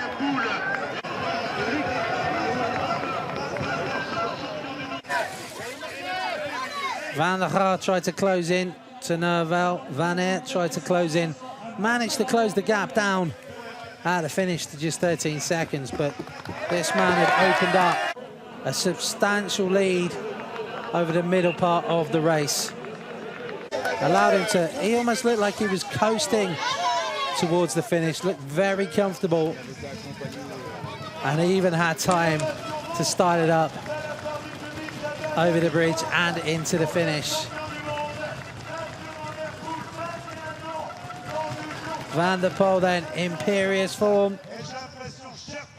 Van der Gaal tried to close in to Nerval. Van Aert tried to close in, managed to close the gap down at the finish to just 13 seconds, but this man had opened up a substantial lead over the middle part of the race. Allowed him to, he almost looked like he was coasting towards the finish, looked very comfortable, and he even had time to start it up over the bridge and into the finish. Van der Poel then, imperious form,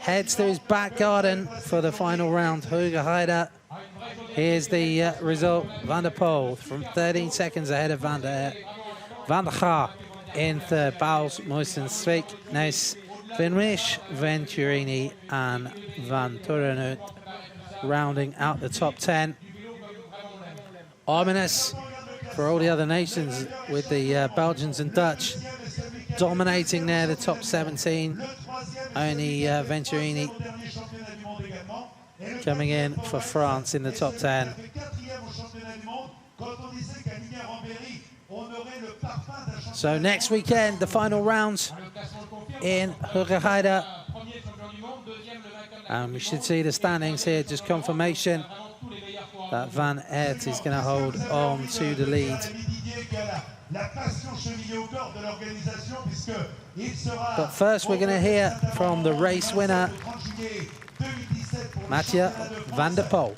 heads to his back garden for the final round. Hoogheide. Here's the result. Van der Poel from 13 seconds ahead of Van der Aert. Van der Gaal in third. Bouwels, Moisen, Sweek, Neus, Vinwish, Venturini and Van Torenhout rounding out the top 10. Ominous for all the other nations with the Belgians and Dutch dominating there, the top 17. Only Venturini coming in for France in the top 10. So next weekend, the final rounds in Hoogheide. And we should see the standings here, just confirmation that Van Aert is going to hold on to the lead. But first we're going to hear from the race winner, Mathieu van der Poel.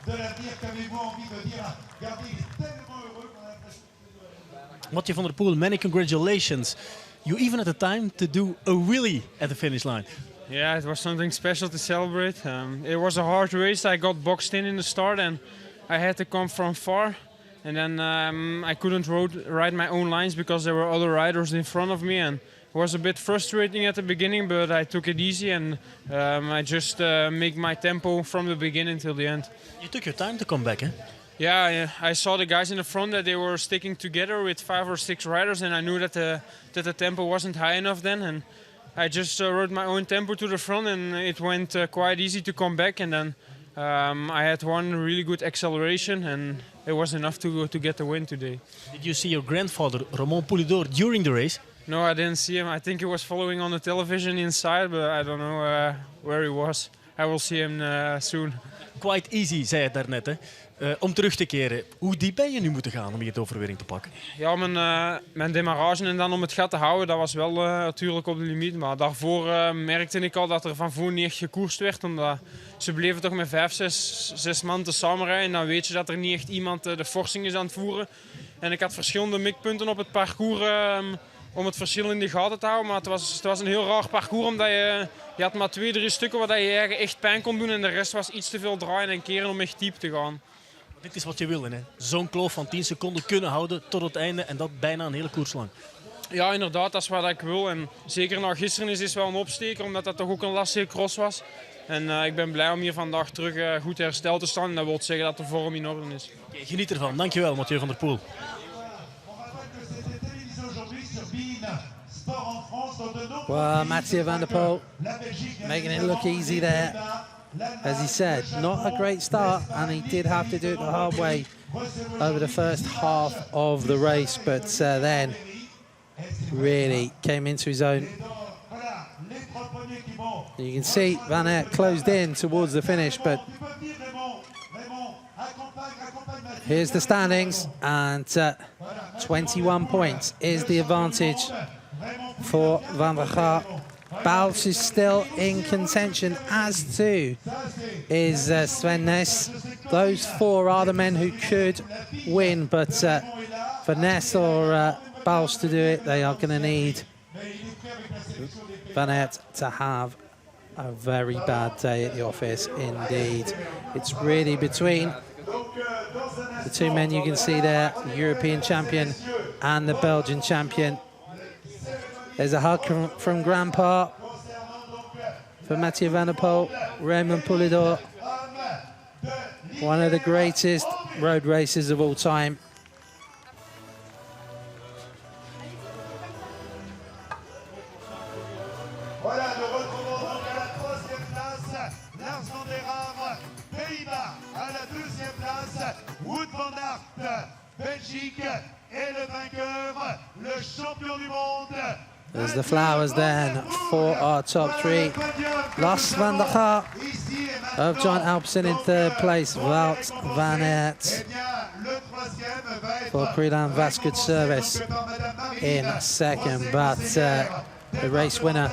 Mathieu van der Poel, many congratulations. You even had the time to do a wheelie at the finish line. Yeah, it was something special to celebrate. It was a hard race. I got boxed in the start and I had to come from far. And then I couldn't ride my own lines because there were other riders in front of me. And it was a bit frustrating at the beginning, but I took it easy and I just make my tempo from the beginning till the end. You took your time to come back, eh? Yeah, I saw the guys in the front that they were sticking together with 5 or 6 riders, and I knew that the tempo wasn't high enough then. And I just rode my own tempo to the front, and it went quite easy to come back. And then I had one really good acceleration, and it was enough to get the win today. Did you see your grandfather, Raymond Poulidor, during the race? No, I didn't see him. I think he was following on the television inside, but I don't know where he was. I will see him soon. Quite easy, zei het daarnet, hè. Om terug te keren. Hoe diep ben je nu moeten gaan om hier de overwinning te pakken? Ja, mijn demarrage en dan om het gat te houden, dat was wel natuurlijk op de limiet. Maar daarvoor merkte ik al dat er van voor niet echt gekoerst werd. Omdat ze bleven toch met 5, 6 man te samenrijden. En dan weet je dat er niet echt iemand de forsing is aan het voeren. En ik had verschillende mikpunten op het parcours om het verschil in de gaten te houden. Maar het was een heel raar parcours, omdat je had maar 2, 3 stukken waar je eigen echt pijn kon doen. En de rest was iets te veel draaien en keren om echt diep te gaan. Dit is wat je wil, hè? Zo'n kloof van 10 seconden kunnen houden tot het einde en dat bijna een hele koers lang. Ja, inderdaad, dat is wat ik wil. En zeker na gisteren is het wel een opsteker, omdat dat toch ook een lastige cross was. En ik ben blij om hier vandaag terug goed hersteld te staan. En dat wil zeggen dat de vorm in orde is. Okay, geniet ervan. Dankjewel, Mathieu van der Poel. Well, Mathieu van der Poel making it look easy there. As he said, not a great start, and he did have to do it the hard way over the first half of the race, but then really came into his own. You can see Van Aert closed in towards the finish, but here's the standings, and 21 points is the advantage for Van der Garde. Bals is still in contention, as too is Sven Nys. Those 4 are the men who could win, but for Nys or Bals to do it, they are going to need Van Aert to have a very bad day at the office indeed. It's really between the 2 men you can see there, the European champion and the Belgian champion. There's a hug from Grandpa for Mathieu van der Poel, Raymond Poulidor, one of the greatest road racers of all time. Voilà, nous retrouvons donc à la 3e place Lars van der Garde, Pays-Bas. À la 2e place, Wout van Aert, Belgique. Et le vainqueur, le champion du monde. There's the flowers then for our top 3. Lars van der Garde of John Alpecin in 3rd place. Wout van Aert for Credan Vascud Service in 2nd. But the race winner,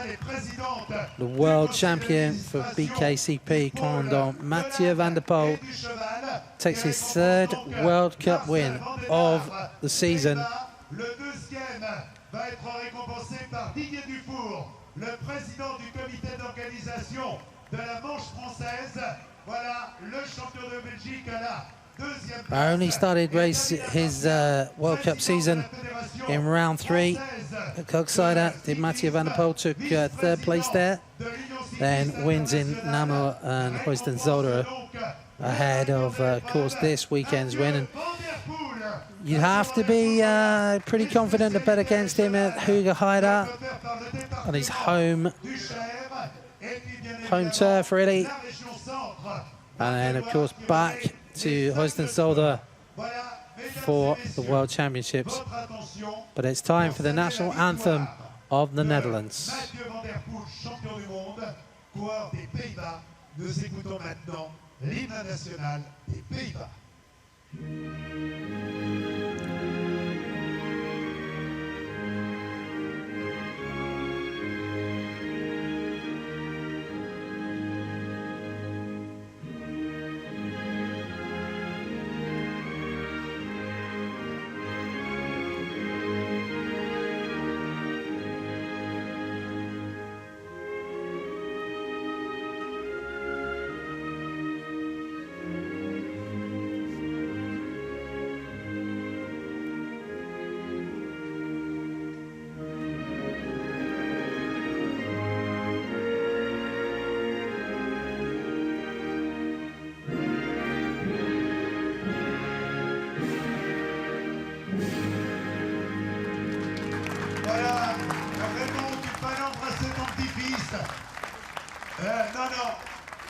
the world champion for BKCP Condom, Mathieu van der Poel, takes his 3rd World Cup win of the season. Le 2e va être récompensé par Didier Dufour, le président du comité d'organisation de la Manche française. Voilà le champion de Belgique à la 2e place. I only started his World Cup season in round 3 at Kogsijde. Did Mathieu van der Poel took 3rd place there, then wins in Namur and Hoysten-Zolder ahead of course this weekend's win. And you have to be pretty confident to bet against him at Hoogerheide on his home turf, really. And then, of course, back to Hoysten-Zolder for the World Championships. But it's time for the national anthem of the Netherlands. Nous écoutons maintenant l'hymne national des Pays-Bas.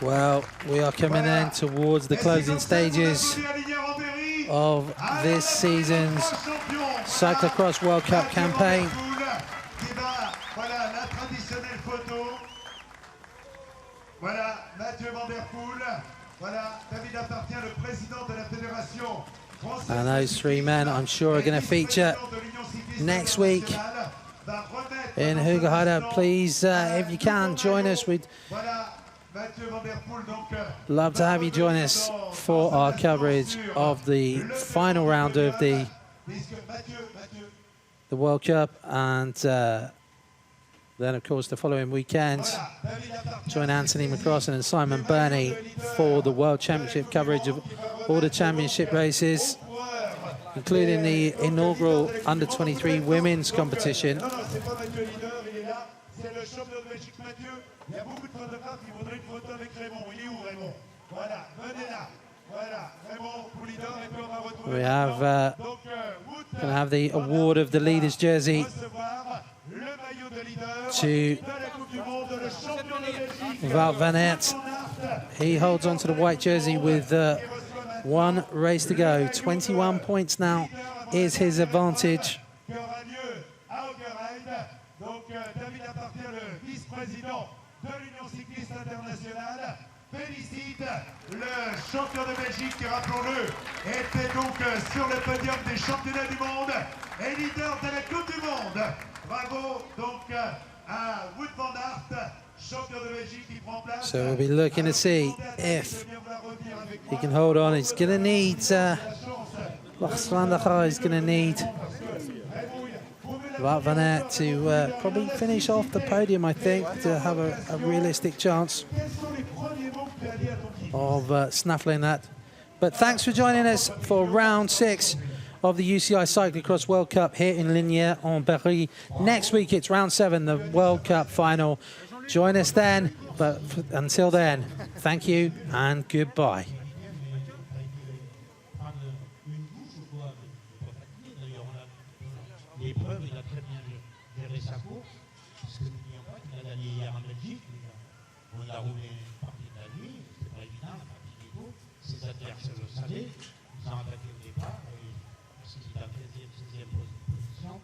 Well, we are coming in towards the closing stages of this season's Cyclo-cross World Cup campaign. photo. Voilà, Mathieu Van Der Poel. Voilà, David appartient, le président de la fédération française. And those three men, I'm sure, are going to feature next week in Hoogerheide. Please, if you can, join us. We'd love to have you join us for our coverage of the final round of the World Cup, and then, of course, the following weekend, join Anthony McCrossan and Simon Burney for the World Championship coverage of all the championship races, including the inaugural Under-23 women's competition. We have going to have the award of the leader's jersey to Wout van Aert. He holds on to the white jersey with one race to go. 21 points now is his advantage. Félicite le champion de Belgique qui, rappelons-le, était donc sur le podium des championnats du monde et leader de la Coupe du Monde. Bravo donc à Wout van Aert, champion de Belgique qui prend place. So we'll be looking to see if he can hold on. He's going to need, Lars van der Gaal is going to need Wout van Aert to probably finish off the podium, I think, to have a realistic chance of snaffling that. But thanks for joining us for round 6 of the UCI Cyclo-cross World Cup here in Lignieres-en-Berry. Next week it's round 7, the World Cup final. Join us then, but until then, thank you and goodbye. L'épreuve, il a très bien géré sa course, parce que n'oublions pas qu'il a gagné hier en Belgique. On a roulé une partie de la nuit, c'était pas évident, la partie du coup. Ses adversaires le savaient, ils ont attaqué au départ, et parce qu'il est en 15e, 16e position.